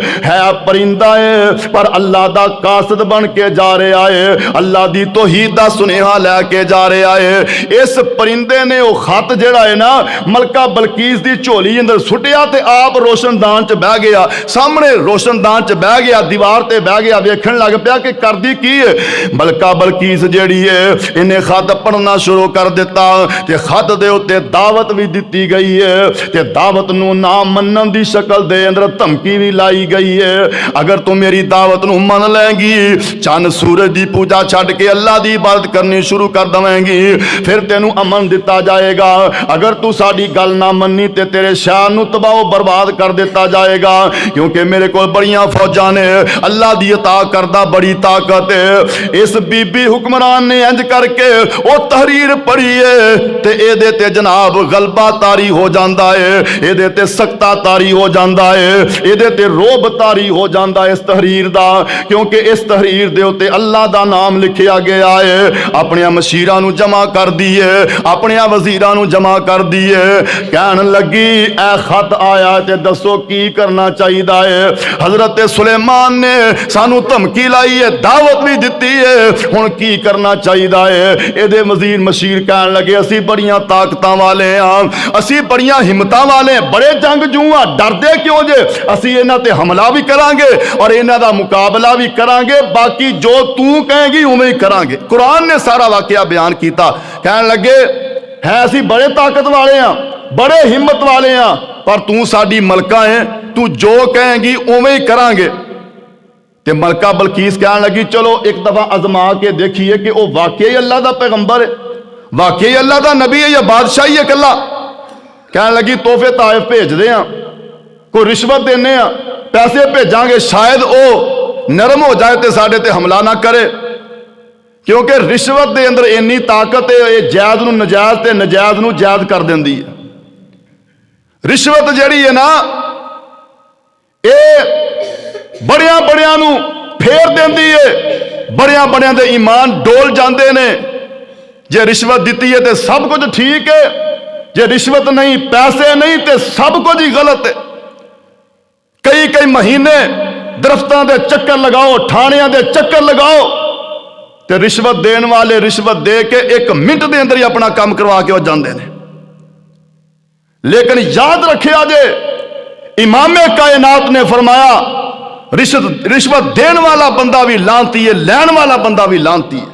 परिंदा है पर अल्लाह दा कासद बन के जा रहा है, अल्लाह दी तौहीद दा सुनेहा लैके जा रहा है। इस परिंदे ने वो खत जेड़ा है ना मलका बलकीस दी झोली अंदर सुटिया ते आप रोशनदान च बह गया, सामने रोशनदान च बह गया, दीवार ते बह गया, वेखण लग पिया कि करदी की है। मलका बलकीस जेड़ी है इन्हें खत पढ़ना शुरू कर दिता ते खत दे उत्ते दावत भी दी गई है ते दावत नूं ना मनन दी शक्ल दे अंदर धमकी भी लाई गई है। अगर तू मेरी दावत नूं मन लेंगी, चंद सूरज दी पूजा छड्ड के अल्लाह दी इबादत करनी शुरू कर देवेंगी, फिर तेनू अमन दिता जाएगा। अगर तू साडी गल ना मन्नी ते तेरे शहर नूं तबाह बर्बाद कर दिता जाएगा, क्योंकि मेरे को बड़ियां फौजां ने, अल्लाह दी अता करदा बड़ी ताकत है। इस बीबी हुक्मरान ने इंज करके वो तहरीर पढ़ी है ते एदे ते जनाब गलबा तारी हो जाता है, एदे ते सख्ता तारी हो जाता है, एदे ते रोब तारी हो जाता है इस तहरीर दा, क्योंकि इस तहरीर दे उत्ते अल्लाह दा नाम लिखिया गया है। अपने मशीरां नूं जमा कर दिए, अपने वजीरां नूं जमा कर दिए, कहन लगी ए खत आया ते दसो की करना चाहिए है। हजरत सुलेमान ने सानू धमकी लाई है, दावत भी दी है, हुण की करना चाहिए है। एदे वजीर मशीर कहन लगे असी बड़ियां ताकतां वाले हाँ, असी बड़ियां हिम्मतां वाले, बड़े जंगजू हाँ, डरदे क्यों जे, असी इन्हां ते हमला भी करांगे और इन्हां दा मुकाबला भी करांगे, बाकी जो तू कहेगी उवें ही करांगे। कुरान ने सारा वाकया बयान किया। कहन लगे है असी बड़े ताकत वाले हाँ, बड़े हिम्मत वाले हाँ, पर तू साडी मलका है, तू जो कहेगी उवें ही करांगे। ते मलका बलकीस कहन लगी चलो एक दफा आजमा के देखिए कि वह वाकई अल्लाह का पैगंबर है, वाकई अल्लाह का नबी है या बादशाही है कला। कहन लगी तोहफे ताइफ भेजते हैं, कोई रिश्वत देने, पैसे भेजांगे, शायद वो नरम हो जाए तो साडे ते हमला ना करे, क्योंकि रिश्वत के अंदर इन्नी ताकत है, ये जायज नूं नजायज ते नजायज नूं जायज कर देंदी है। रिश्वत जिहड़ी है ना ये बड़ियां बड़ियां नूं फेर देंदी है, बड़ियां बड़ियां दे ईमान डोल जाते ने। जे रिश्वत दी है तो सब कुछ ठीक है, जे रिश्वत नहीं, पैसे नहीं तो सब कुछ ही गलत है। कई कई महीने दरख्तां दे चक्कर लगाओ, थाणियां दे चक्कर लगाओ, तो रिश्वत देने वाले रिश्वत दे के एक मिनट के अंदर ही अपना काम करवा के जाते हैं। लेकिन याद रखिया जे इमामे कायनात ने फरमाया रिश्वत देने वाला बंदा भी लानती है, लैन वाला बंदा भी लानती है।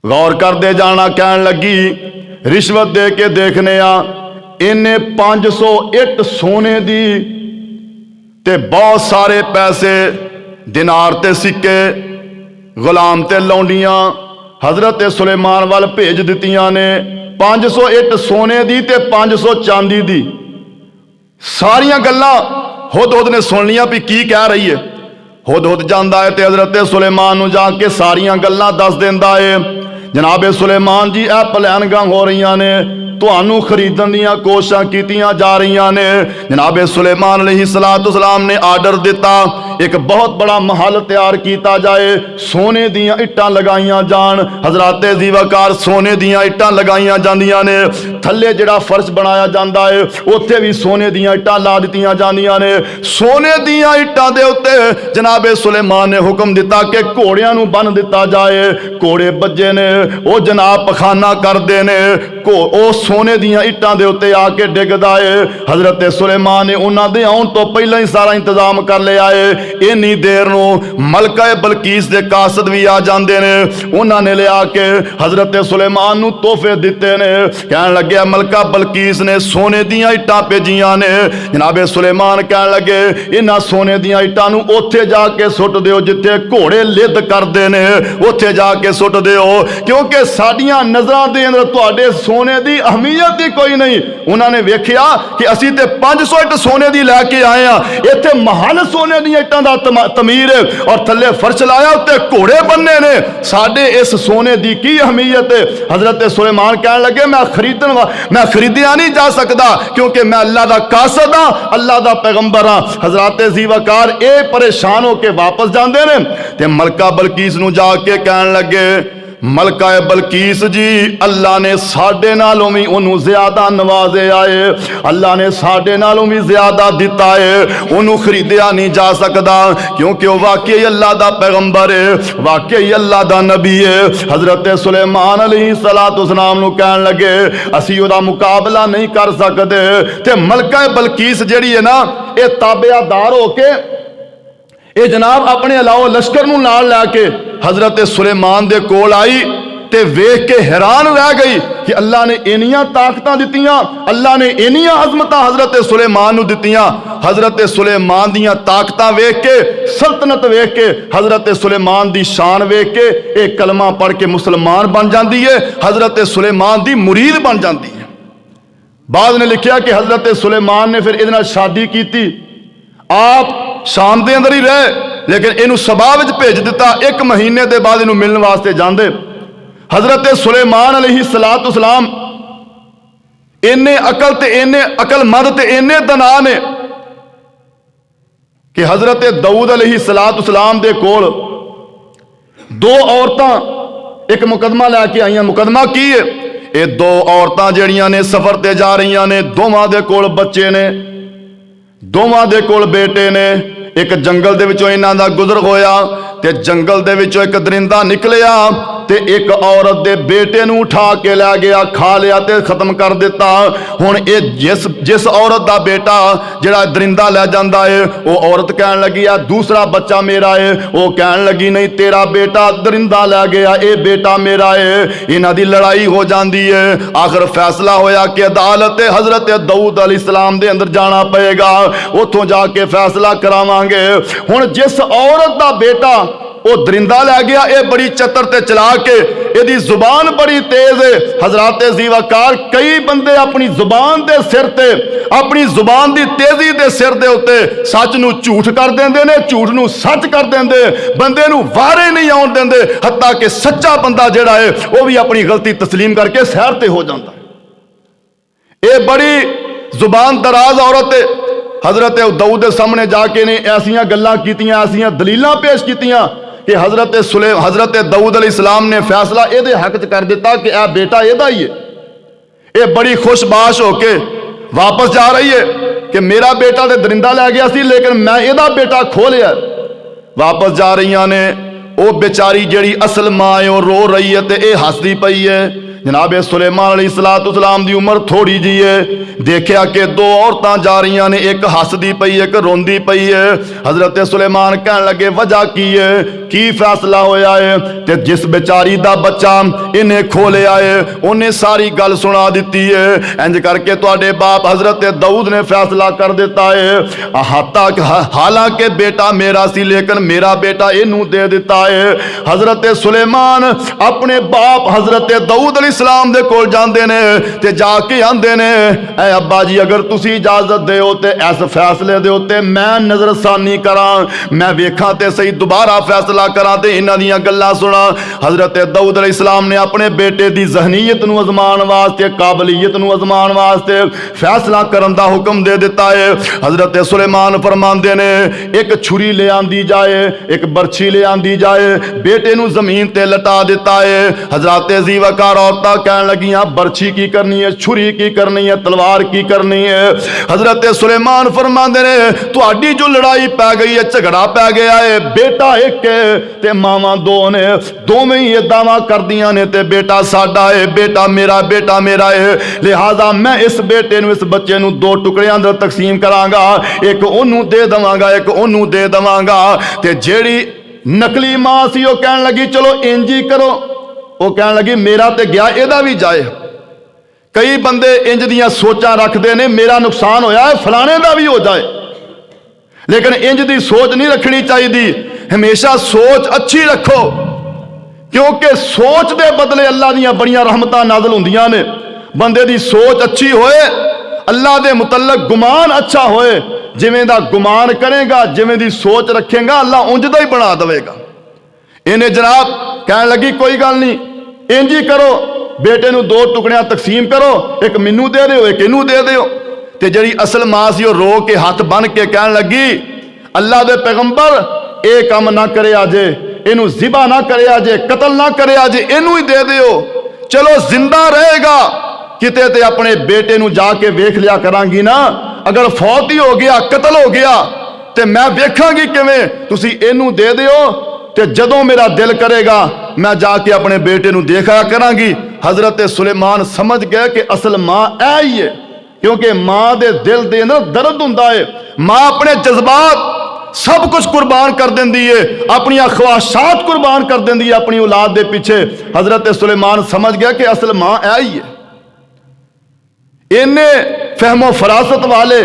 गौर करते जाना। कहन लगी रिश्वत दे के देखने इन्हें 500 इट सोने दी ते बहुत सारे पैसे, दिनार ते सिक्के, गुलाम ते लौंडियां हजरत सुलेमान वाल भेज दित्तियां ने। 500 इट सोने दी ते 500 चांदी दी। सारियां गल्लां हुद ने सुन लिया भी की कह रही है। हुद जाता है तो हजरत सुलेमान नूं जाके सारियां गल्लां दस देंदा है। जनाबे सुलेमान जी ए प्लान गंग हो रही ने, ਤੁਹਾਨੂੰ ਖਰੀਦਣ ਦੀਆਂ ਕੋਸ਼ਿਸ਼ਾਂ ਕੀਤੀਆਂ ਜਾ ਰਹੀਆਂ ਨੇ। जनाब सुलेमान अलैहिस्सलाम ने आर्डर दिता एक बहुत बड़ा महल तैयार किया जाए, सोने दियां इट्टां लगाईयां जान। हजराते ज़ीवाकार सोने दियां इट्टां लगाईयां जांदियां ने, थल्ले जिहड़ा फर्श बनाया जाता है उत्थे भी सोने दियां इट्टां ला दित्तियां जांदियां ने। सोने दियां इट्टां दे उत्ते जनाब सुलेमान ने हुक्म दिता कि घोड़ियां नूं बन दिता जाए। घोड़े बज्जे ने वो जनाब पखाना करते ने, वो सोने दियां इट्टां दे उत्ते आके डिगदा है। हजरत सुलेमान ने उन्हां दे आउण तो पहलां ही सारा इंतजाम कर लिया है। इन्नी देर नूं मलका बलकीस दे कासद भी आ जांदे ने, उन्हां ने लिया के हजरत सुलेमान नूं तोहफे दिते ने। कहण लगे मलका बलकीस ने सोने दियां इट्टां भेजियां ने। जनाब सुलेमान कहण लगे इन्हां सोने दियां इट्टां नूं उत्थे जाके सुट दिओ जिथे घोड़े लिद करदे ने, उत्थे जाके सुट दिओ, क्योंकि साडियां नज़रां दे अंदर तुहाडे सोने दी अहमियत ही कोई नहीं। उन्हां ने वेखिया कि असीं ते 500 इट सोने दी लैके आए हैं, इत्थे महल सोने दी इट्टां दा तमीर है और थल्ले फर्श लाया उत्ते घोड़े बनने ने, साडे इस सोने दी की अहमियत है। हजरत सुलेमान कहने लगे मैं खरीदिया नहीं जा सकता, क्योंकि मैं अल्लाह दा कासद हाँ, अल्लाह दा पैगंबर हाँ। हजरत ज़ीवाकार ये परेशान होके वापस जाते ने ते मलका बलकीस नूं जाके कहन लगे मलका बलकीस जी अल्लाह ने साडे नालों भी उन्होंने ज्यादा नवाजे आए, अल्लाह ने साडे नालों भी ज्यादा दिता है, उन्होंने खरीदिया नहीं जा सकता, क्योंकि वह वाकई अल्लाह दा पैगंबर है, वाकई अल्लाह दा नबी है। हजरत सुलेमान अलैहिस्सलाम नूं कहन लगे असी उहदा मुकाबला नहीं कर सकते। ते मलका बलकीस जिहड़ी है ना ये ताबेदार होके ये जनाब अपने अलावा लश्कर नूं नाल लैके हजरत सुलेमान दे कोल आई ते वेख के हैरान रह गई कि अल्लाह ने इनियां ताकतां दित्तियां, अल्लाह ने इनियां अजमतां हजरत सुलेमान नूं दित्तियां। हजरत सुलेमान दियां ताकतां वेख के, सल्तनत वेख के, हजरत सुलेमान दी शान वेख के एक कलमा पढ़ के मुसलमान बन जाती है, हजरत सुलेमान दी मुरीद बन जाती है। बाद ने लिखा कि हजरत सुलेमान ने फिर इहदे नाल शादी की। आप शाम के अंदर ही रहे, लेकिन इनू सबा विच भेज दिता। 1 महीने के बाद इनू मिलने वास्ते जाते। हजरत सुलेमान अलैहिस्सलाम इन्ने अकल ते इन्ने अकलमंद ते इन्ने दना ने कि हजरत दाऊद अलैहिस्सलाम दे कोल 2 औरतां एक मुकदमा लैके आईयां। मुकदमा की है? ये 2 औरतां जड़ियां ने सफर ते जा रही ने, दोवां दे कोल बच्चे ने, दोवां दे कोल बेटे ने। एक जंगल दे विचों इन्हां दा गुजर होया ते जंगल दे विचों एक दरिंदा निकलिया ते एक औरत दे बेटे नूं उठा के लै गया, खा लिया ते खत्म कर दिता। हुण ये जिस औरत दा बेटा जिहड़ा दरिंदा लै जांदा है वो औरत कहन लगी आ दूसरा बच्चा मेरा है, वो कहन लगी नहीं तेरा बेटा दरिंदा लै गया, ये बेटा मेरा है। इन्हां दी लड़ाई हो जाती है। आखिर फैसला होया कि अदालत हजरत दाऊद अलैहिस्सलाम दे अंदर जाना पएगा, उत्थों जाके फैसला करावांगे। हुण जिस औरत दा बेटा वो दरिंदा लै गया, ये बड़ी चतर ते चला के यदी जुबान बड़ी तेज है। हजरात ज़ीवाकार कई बंदे अपनी जुबान दे सिर ते, अपनी जुबान दी तेजी दे सिर दे उत्ते सच नूं झूठ कर देंदे ने, झूठ नूं सच कर देंदे, बंदे नूं वारे नहीं आउण देंदे। हत्ता कि सच्चा बंदा जिहड़ा है वो भी अपनी गलती तस्लीम करके सैर ते हो जाता है। ये बड़ी जुबान दराज औरत है। हजरत दाऊद के सामने जाके ने ऐसियां गल्लां कीतियां, ऐसियां दलीलां पेश कीतियां कि हजरत दाऊद अलैहिस्सलाम ने फैसला ये हक च कर दिता कि यह बेटा एदा ही है। ये बड़ी खुशबाश होके वापस जा रही है कि मेरा बेटा तो दरिंदा लै गया सी, लेकिन मैं एदा बेटा खो लिया। वापस जा रही ने, वो बेचारी जिहड़ी असल मां है वो रो रही है तो यह हसदी पई है। जनाब सुलेमान अलैहिस्सलाम दी उम्र थोड़ी जी है। देखा कि 2 औरतां जा रही ने, एक हसदी पई एक रोंदी पई है। हजरत सुलेमान कहन लगे वजह की है, की फैसला होया है? ते जिस बेचारी दा बच्चा इन्हें खो लिया है उन्हें सारी गल सुना दी है। इंज करके तुहाडे बाप हजरत दाऊद ने फैसला कर दिता है। हालांकि बेटा मेरा सी, लेकिन मेरा बेटा इनू दे दिता है। हजरत सुलेमान अपने बाप हजरत दाऊद इस्लाम दे कोल जांदे ने ते जाके आंदे ने, ऐ अब्बा जी अगर तुसी इजाजत देओ ते इस फैसले दे उत्ते मैं नजरसानी करां, मैं वेखां ते सही दोबारा फैसला करां ते इन्हां दियां गल्लां सुना। हजरत दाऊद अलैहिस्सलाम ने अपने बेटे दी जहनीयत नूं आजमान वास्ते, काबलियत नूं आजमान वास्ते फैसला करन दा हुक्म दे दिता है। हजरत सुलेमान फरमांदे ने एक छुरी ले आंदी जाए, एक बरछी ले आंदी जाए, बेटे नूं जमीन ते लटा दिता है। हजरत जीवकार औरतां कहन लगियां बरछी की करनी है, छुरी की करनी है, तलवार की करनी है। हजरत सुलेमान फरमांदे ने तुहाडी जो लड़ाई पै गई है, झगड़ा पै गया है, बेटा एक है ते मावां दो ने, दोवें ही दावा करदियां ने ते बेटा साडा है, बेटा मेरा है, लिहाजा मैं इस बेटे नूं, इस बच्चे नूं दो टुकड़ियां अंदर तकसीम करांगा, एक ओनू दे दवांगा, एक ओनू दे दवांगा। ते जेड़ी नकली मां सी ओह कहन लगी चलो इंज ही करो, वो कहन लगी मेरा ते गया एदा भी जाए। कई बंदे इंज दियां सोचां रखते ने मेरा नुकसान होया है फलाने दा भी हो जाए, लेकिन इंज दी सोच नहीं रखनी चाहिए। हमेशा सोच अच्छी रखो, क्योंकि सोच दे बदले अल्लाह दियां बड़ियां रहमतां नाज़िल हुंदियां ने। बंदे दी सोच अच्छी होए, अल्लाह दे मुतल्लक गुमान अच्छा होए, जिवें दा गुमान करेगा, जिवें दी सोच रखेगा, अल्लाह उंज दा ही बना देवेगा। इन्हें जनाब कहन लगी कोई गल नहीं, इंज ही करो, बेटे नूं दो टुकड़ियां तकसीम करो, एक मैनू दे दिओ, एक इनू दे दिओ। ते जिहड़ी असल मां सी ओह रो के हथ बन के कहन लगी अल्लाह दे पैगंबर ये काम ना करे जे, इनू जिबा ना करे जे, कतल ना करे जे, इनू ही दे दिओ, चलो जिंदा रहेगा, किते ते अपने बेटे नूं जाके वेख लिया करांगी ना, अगर फौत ही हो गया, कतल हो गया ते मैं वेखांगी किवें, तुसी इनू दे दिओ ते जदों मेरा दिल करेगा मैं जाके अपने बेटे नूं देखा करांगी। हजरत सुलेमान समझ गए कि असल मां ऐ ही है, क्योंकि मां दे दिल दे अंदर दर्द हुंदा है। मां अपने जज्बात सब कुछ कुर्बान कर देंदी है, अपनी ख्वाहिशात कुर्बान कर देंदी है अपनी औलाद दे पीछे। हजरत सुलेमान समझ गया कि असल मां ऐ ही है। इन्ने फहमो फरासत वाले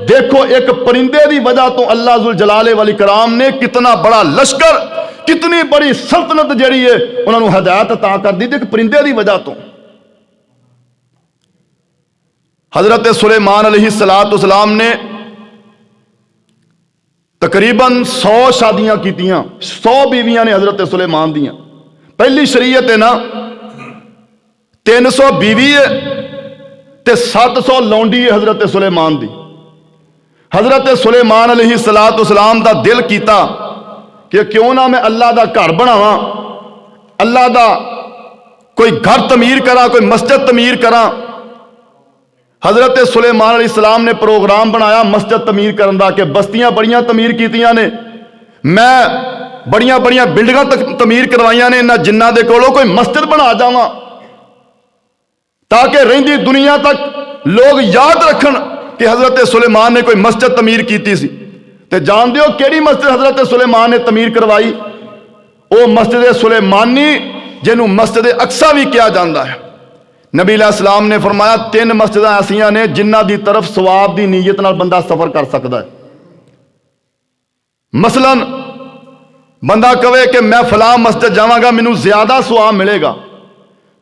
देखो, एक परिंदे की वजह तो अल्लाह जुल जलाले वाली कराम ने कितना बड़ा लश्कर, कितनी बड़ी सल्तनत जड़ी है उन्होंने हदायत अता कर दी एक परिंदे की वजह तो। हजरत सुलेमान अलैहिस्सलाम ने तकरीबन 100 शादियां कीतियां, 100 बीवियां ने हजरत सुलेमान दियां। पहली शरीयत है ना 300 बीवी है ते 700 लौंडी है हजरत सुलेमान दी। हजरत सुलेमान अलैहिस्सलाम दा दिल कीता कि क्यों ना मैं अल्लाह दा घर बनावां, अल्लाह दा कोई घर तमीर करा, कोई मस्जिद तमीर करा। हजरत सुलेमान अलैहिस्सलाम ने प्रोग्राम बनाया मस्जिद तमीर करने का कि बस्तियां बड़ियां तमीर कीतियां ने, मैं बड़ियां बड़ियां बिल्डिंगां तमीर करवाइयां ने, इन्हां जिन्हां दे कोलों कोई मस्जिद बना जावां ताकि रहिंदी दुनिया तक लोग याद रखन कि हजरत सुलेमान ने कोई मस्जिद तमीर की सी। ते जानदे हो केड़ी मस्जिद हजरत सुलेमान ने तमीर करवाई? वो मस्जिद सुलेमानी जिन्हों मस्जिद अक्सा भी कहा जाता है। नबी अलैहिस्सलाम ने फरमाया 3 मस्जिदां ऐसियां ने जिन्हां दी तरफ सवाब दी नीयत नाल बंदा सफर कर सकता है। मसलन बंदा कहे कि मैं फलां मस्जिद जावांगा मैनू ज्यादा सवाब मिलेगा,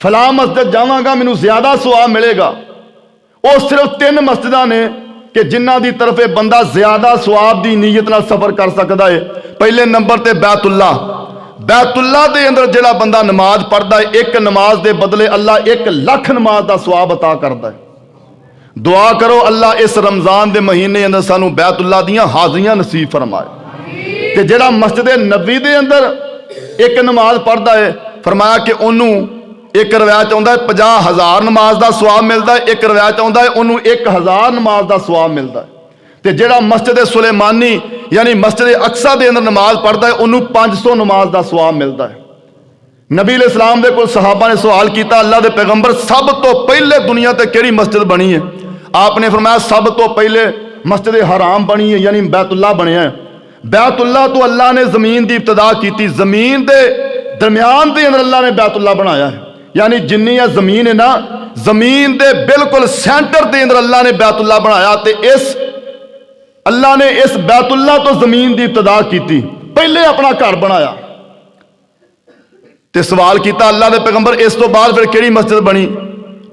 फलां मस्जिद जावांगा मैनू ज्यादा सवाब मिलेगा। वो सिर्फ 3 मस्जिदां ने कि जिन्हां दी तरफ बंदा ज्यादा सवाब दी नीयत नाल सफर कर सकता है। पहले नंबर ते बैतुल्ला, बैतुल्ला दे अंदर जिहड़ा बंदा नमाज पढ़ता है, एक नमाज दे बदले अल्लाह 1 लाख नमाज का सवाब अता करता है। दुआ करो अल्लाह इस रमजान के महीने अंदर सानू बैतुल्ला दियां हाजिरियां नसीब फरमाए। ते जिहड़ा मस्जिद नबी दे अंदर एक नमाज पढ़ता है, फरमाया कि उन्होंने एक रवायत आउंदा है 50,000 नमाज का सवाब मिलता है, एक रवायत आउंदा है उन्होंने 1000 नमाज का सवाब मिलता है। ते जिहड़ा मस्जिद सुलेमानी यानी मस्जिद अक्सा दे अंदर नमाज पढ़ता है उन्होंने 500 नमाज का सवाब मिलता है। नबी अलैहिस्सलाम दे कोल सहाबा ने सवाल किया, अल्लाह दे पैगंबर सब तो पहले दुनिया ते केड़ी मस्जिद बनी है? आपने फरमाया सब तो पहले मस्जिद हराम बनी है, यानी बैतुल्ला बनया है। बैतुल्ला तो अल्लाह ने जमीन की इब्तदा की, जमीन के दरम्यान के अंदर अल्लाह ने बैतुल्ला बनाया है, यानी जिन्नी जमीन है ना, जमीन के बिल्कुल सेंटर के अंदर अल्लाह ने बैतुल्ला बनाया। ते इस अल्लाह ने इस बैतुल्ला तो जमीन की इब्तदा की, पहले अपना घर बनाया। ते सवाल किया अल्लाह के पैगंबर इस तो बाद फिर किहड़ी मस्जिद बनी?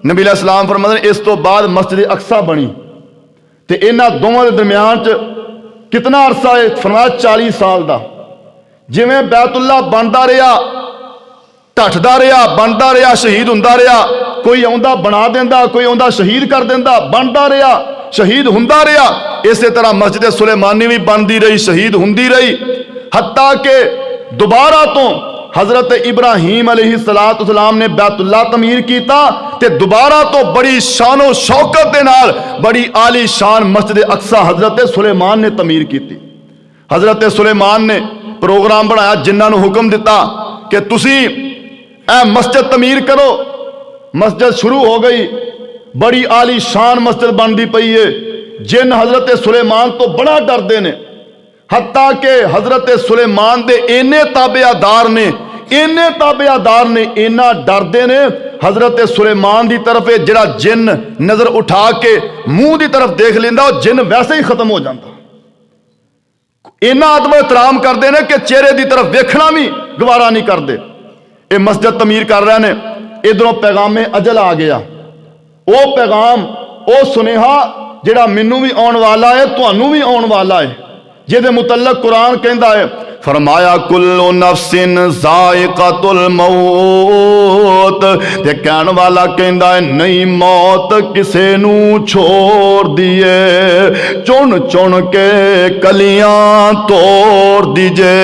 नबी अलैहिस्सलाम फरमाते हैं इस तो बाद मस्जिद अक्सा बनी। ते इन्हां दोवां दे दरम्यान च कितना अरसा है? फरमाया 40 साल का। जिवें बैतुल्ला बनता रहा, ढठदा रहा, बनता रहा, शहीद हुंदा रहा, कोई आउंदा बना देंदा, कोई आउंदा शहीद कर देंदा, बनता रहा, शहीद हुंदा रहा। इस तरह मस्जिद सुलेमानी भी बनती रही, शहीद हुंदी रही, हत्ता के दोबारा तो हजरत इब्राहीम अलैहिस्सलाम ने बैतुल्ला तमीर किया ते दोबारा तो बड़ी शानो शौकत दे नाल बड़ी आली शान मस्जिद अक्सा हजरत सुलेमान ने तमीर की। हजरत सुलेमान ने प्रोग्राम बनाया, जिन्होंने हुक्म दिता कि तुसी ए मस्जिद तमीर करो। मस्जिद शुरू हो गई, बड़ी आली शान मस्जिद बनती पई है। जिन हजरत सुलेमान तो बड़ा डरते ने, हत्ता के हजरत सुलेमान दे इन्ने ताबेदार ने, इन्ने ताबेदार ने, इन्ना डरते ने हजरत सुलेमान की तरफ। जिहड़ा जिन नजर उठा के मुंह की तरफ देख लेंदा, वो जिन वैसे ही खत्म हो जाता। इन्ना अदब एहतराम करते हैं कि चेहरे की तरफ देखना भी गवारा नहीं करते। ये मस्जिद तमीर कर रहे हैं, इधरों पैगामे अजल आ गया। वो पैगाम, वो सुनेहा जिहड़ा मैनू भी आने वाला है, तुहानू भी आने वाला है, जिहदे मुतल्लक कुरान कहता है, फरमाया कुल्लु नफ्सिन ज़ाइक़तुल मौत। ते कहने वाला कहता है नहीं, मौत किसे नू छोड़ दिए, चुन चुन के कलियां तोड़ दीजे,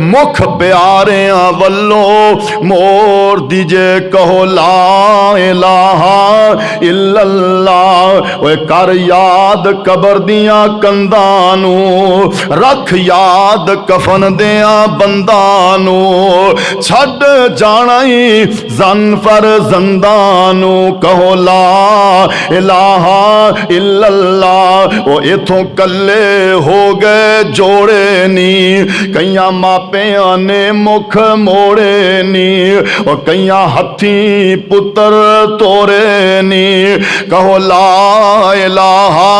मुख प्यारियां वल्लों मोड़ दीजे, कहो ला इलाहा इल्लल्लाह। ओए कर याद कबर दियां कंधां नू, रख याद कफन दिया बंदानू, छड़ जाना ही ज़नफर ज़ंदानू, कहो ला इलाहा इल्लल्लाह। वो इथों कल्ले हो गए जोड़े नी, कईयां मापियां ने मुख मोड़े नी, और कईयां हथी पुत्र तोरे नी, कहो ला इलाहा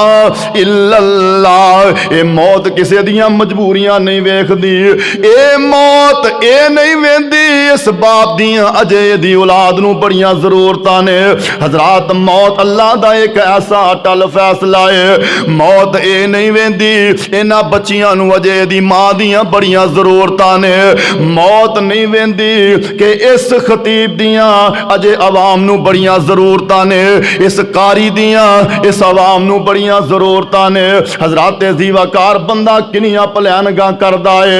इल्लल्लाह। ये मौत किसी दियां मजबूरियां नहीं वेखदी, ए मौत ए नहीं वेंदी इस बाप दियां अजे दी औलाद नू बड़ियां जरूरतां ने। हजरात, मौत अल्लाह दा एक ऐसा अटल फैसला है। मौत ए नहीं वेंदी इन्हां बच्चियां नू अजे दी मां दियां बड़ियां जरूरतां ने। मौत नहीं वेंदी कि इस खतीब दियां अजे अवाम नू बड़ियां जरूरतां ने, इस कारी दियां इस अवाम नू बड़ियां जरूरतां ने। हजरात जीवाकार, बंदा किनियां प्लानिंगां करदा है,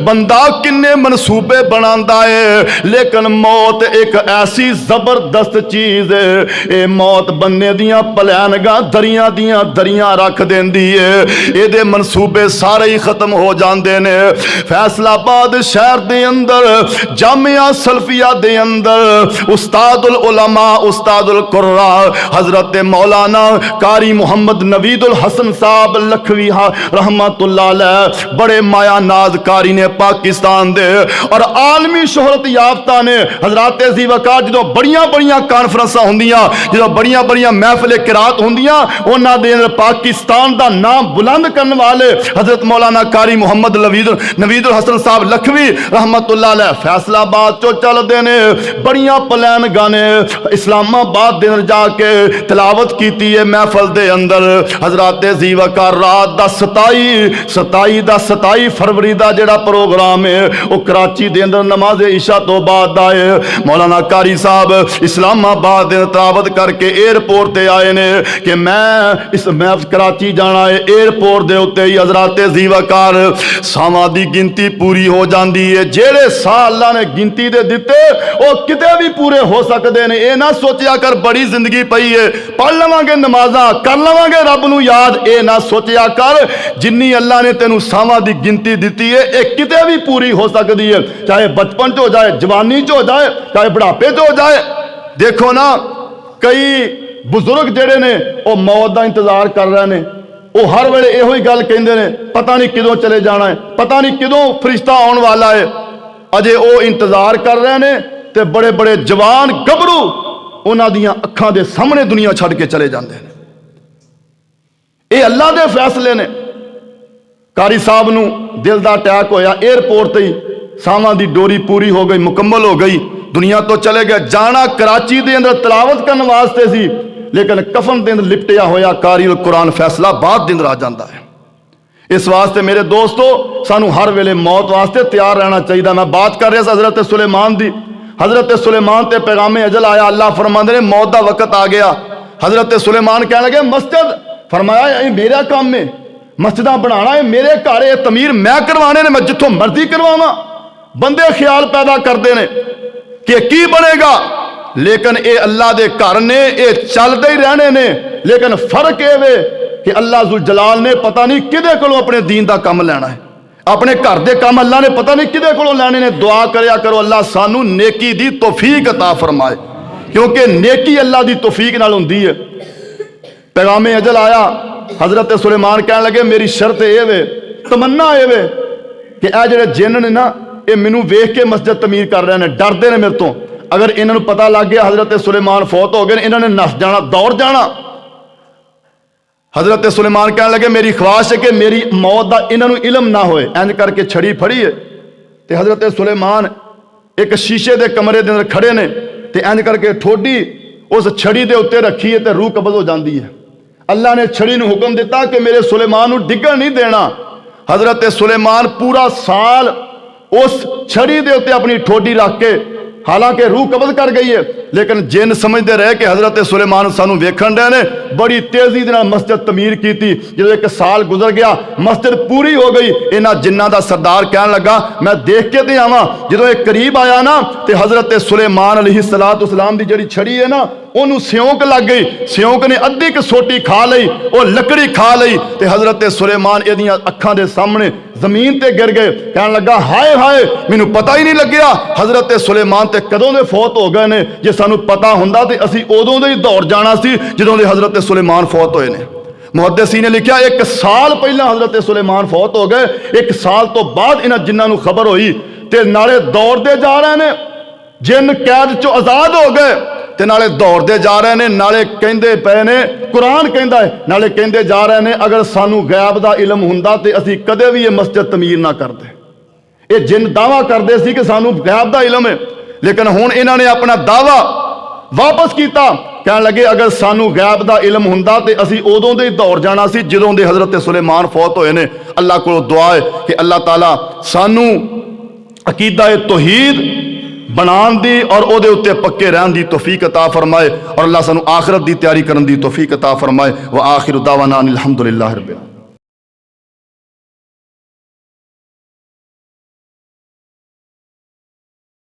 बंदा किन्ने मनसूबे बनांदा है, लेकिन मौत एक ऐसी जबरदस्त चीज है। ये मौत बंदे दियां प्लानिंगां दरियां दियां दरियां रख देंदी है, ये मनसूबे सारे ही खत्म हो जाते ने। फैसलाबाद शहर दे अंदर जामिया सल्फिया दे अंदर उस्तादुल उलमा उस्तादुल कुर्रा हजरत मौलाना कारी मोहम्मद नवीदुल हसन साहब लखवी रहमतुल्लाह अलैह बड़े माया नाज कारी ने पाकिस्तान दे और आलमी शोहरत याफ्ता ने। हजरात ज़ीवकार, जो बड़ियां बड़ियां कॉन्फ्रेंसां होंदियां, जो बड़ियां बड़ियां महफिल किरात होंदियां, उन्हां दे पाकिस्तान दा नाम बुलंद करने वाले हजरत मौलाना कारी मोहम्मद नवीदुल हसन साहब लखवी रहमतुल्लाह अलैह फैसलाबाद चो चलते ने। बड़ियां प्लानिंगां ने इस्लामाबाद दे अंदर जाके तिलावत की है महफल दे अंदर। हजरात ज़ीवकार, रात दा 27 फरवरी का जिहड़ा प्रोग्राम है वो कराची दे अंदर नमाज इशा तो बाद है। मौलाना कारी साहब इस्लामाबाद तिलावत करके एयरपोर्ट ते आए ने कि मैं कराची जाना है। एयरपोर्ट दे उत्ते ही हजरात ज़ीवकार सावां दी गिनती पूरी हो जाती है। जेड़े साल अल्लाह ने गिनती दे दिते वो किते भी पूरे हो सकते हैं। ये ना सोचिया कर बड़ी जिंदगी पई है, पढ़ लवांगे नमाजा, कर लवांगे रब नू याद। ये ना सोचिया कर जिन्नी अल्लाह ने तेनू सावां दी गिनती दी है ये किते भी पूरी हो सकती है, चाहे बचपन च हो जाए, जवानी च हो जाए, चाहे बुढ़ापे च हो जाए। देखो ना, कई बुजुर्ग जेड़े ने वो मौत का इंतजार कर रहे हैं, वो हर वेले इहो ही गल कहंदे ने, पता नहीं किदों चले जाना है, पता नहीं किदों फरिश्ता आने वाला है। अजे वो इंतजार कर रहे हैं ते बड़े बड़े जवान गभरू उन्हां दियां अखां दे सामने दुनिया छड़ के चले जाते हैं। ये अल्लाह दे फैसले ने। कारी साहब नू दिल दा अटैक होया एयरपोर्ट ते ही, सावां दी डोरी पूरी हो गई, मुकम्मल हो गई, दुनिया तो चले गए। जाना कराची दे अंदर तलावत करने वास्ते सी, लेकिन कफन दे अंदर लिपटिया होया कारी कुरान फैसला बाद दिन आ जाता है। इस वास्ते मेरे दोस्तों सानू हर वेले मौत वास्ते तैयार रहना चाहिए। मैं बात कर रहा हज़रत सुलेमान दी। हज़रत सुलेमान ते पैगामे अजल आया। अल्लाह फरमाते ने मौत का वक्त आ गया। हज़रत सुलेमान कह लगे मस्जिद, फरमाया ये मेरा काम है, मस्जिद बनाना है मेरे घर, ये तमीर मैं करवाने ने, मैं जिथों मर्जी करवावा। बंदे ख्याल पैदा करते हैं कि की बनेगा, लेकिन ये अल्लाह के घर ने, ये चलते ही रहने ने। लेकिन फर्क ये वे कि अल्लाह जुल जलाल ने पता नहीं किदे कोलों अपने दीन का काम लेना है, अपने घर के काम अल्लाह ने पता नहीं किदे कोलों लेने ने। दुआ करया करो अल्लाह सानू नेकी दी तौफीक अता फरमाए, क्योंकि नेकी अल्लाह की तौफीक नाल हुंदी है। पैगामे अजल आया। हज़रत सुलेमान कह लगे मेरी शर्त ये वे, तमन्ना ये वे कि ए जेड़े जिन्न ने ना, ये मैनू वेख के मस्जिद तमीर कर रहे हैं, डरते हैं मेरे तो। अगर इन्हों पता लग गया हज़रत सुलेमान फौत हो गए, इन्होंने नस जाना, दौड़ जाना। हज़रत सुलेमान कह लगे मेरी ख्वाहिश है कि मेरी मौत का इन्हों इलम ना होए। इंज करके छड़ी फड़ी है तो हज़रत सुलेमान एक शीशे के कमरे के अंदर खड़े ने, तो इंज करके ठोडी उस छड़ी के उत्ते रखी है तो रूह कबज हो जाती है। अल्लाह ने छड़ी को हुक्म दिता कि मेरे सुलेमान को डिगन नहीं देना। हज़रत सुलेमान पूरा साल उस छड़ी के उत्ते अपनी ठोडी रख के, हालांकि रूह कबज कर गई है, लेकिन जिन समझते रहे कि हज़रत सुलेमान सानू वेखण रहे ने, बड़ी तेजी दे नाल मस्जिद तमीर की। जो एक साल गुजर गया, मस्जिद पूरी हो गई। इन्हां जिन्ना दा सरदार कहन लगा मैं देख के ते आवां। जो एक करीब आया ना, तो हज़रत सुलेमान अलैहिस्सलाम दी जिहड़ी छड़ी है ना, उन्होंने स्योंक लग गई। स्योंक ने अद्धी क सोटी खा लई, और लकड़ी खा लई, तो हज़रत सुलेमान इहदियां अखां दे सामने जमीन ते गिर गए। कहन लगा हाय हाय, मैनू पता ही नहीं लग्या हज़रत सुलेमान ते कदों दे फौत हो गए ने। जे सानू पता हुंदा ते असीं उदों दे ही दौड़ जाना सी जदों दे हज़रत सुलेमान फौत होए ने। मुहद्दिसीन ने लिखा एक साल पहला हज़रत सुलेमान फौत हो गए, एक साल तो बाद इन्हां जिन्हां नू खबर होई ते नाले दौड़ते जा रहे ने, जिन कैद चो आज़ाद हो गए ते नाले दौड़ते जा रहे ने, नाले कहंदे पे ने, कुरान कहंदा है, नाले कहंदे जा रहे ने अगर सानू गैब दा इलम हुंदा ते असीं कदे भी ये मस्जिद तमीर ना करदे। ये जिन दावा करदे सी कि सानू गैब दा इलम है, लेकिन हुण इन्हां ने अपना दावा वापस किया। कहन लगे अगर सानू गैब दा इलम हुंदा ते असीं उदों दे ही दौड़ जाना सी जदों दे हज़रत सुलेमान फौत होए ने। अल्लाह कोलों दुआ है कि अल्लाह ताला सानू अकीदा तौहीद बनाने दी और उहदे उत्ते पक्के रहन दी तौफीक अता फरमाए, और अल्लाह सानू आखिरत दी तैयारी करन दी तौफीक अता फरमाए। व आखिर दावाना अनिल हम्दुलिल्लाहि रब्बिल आलमीन।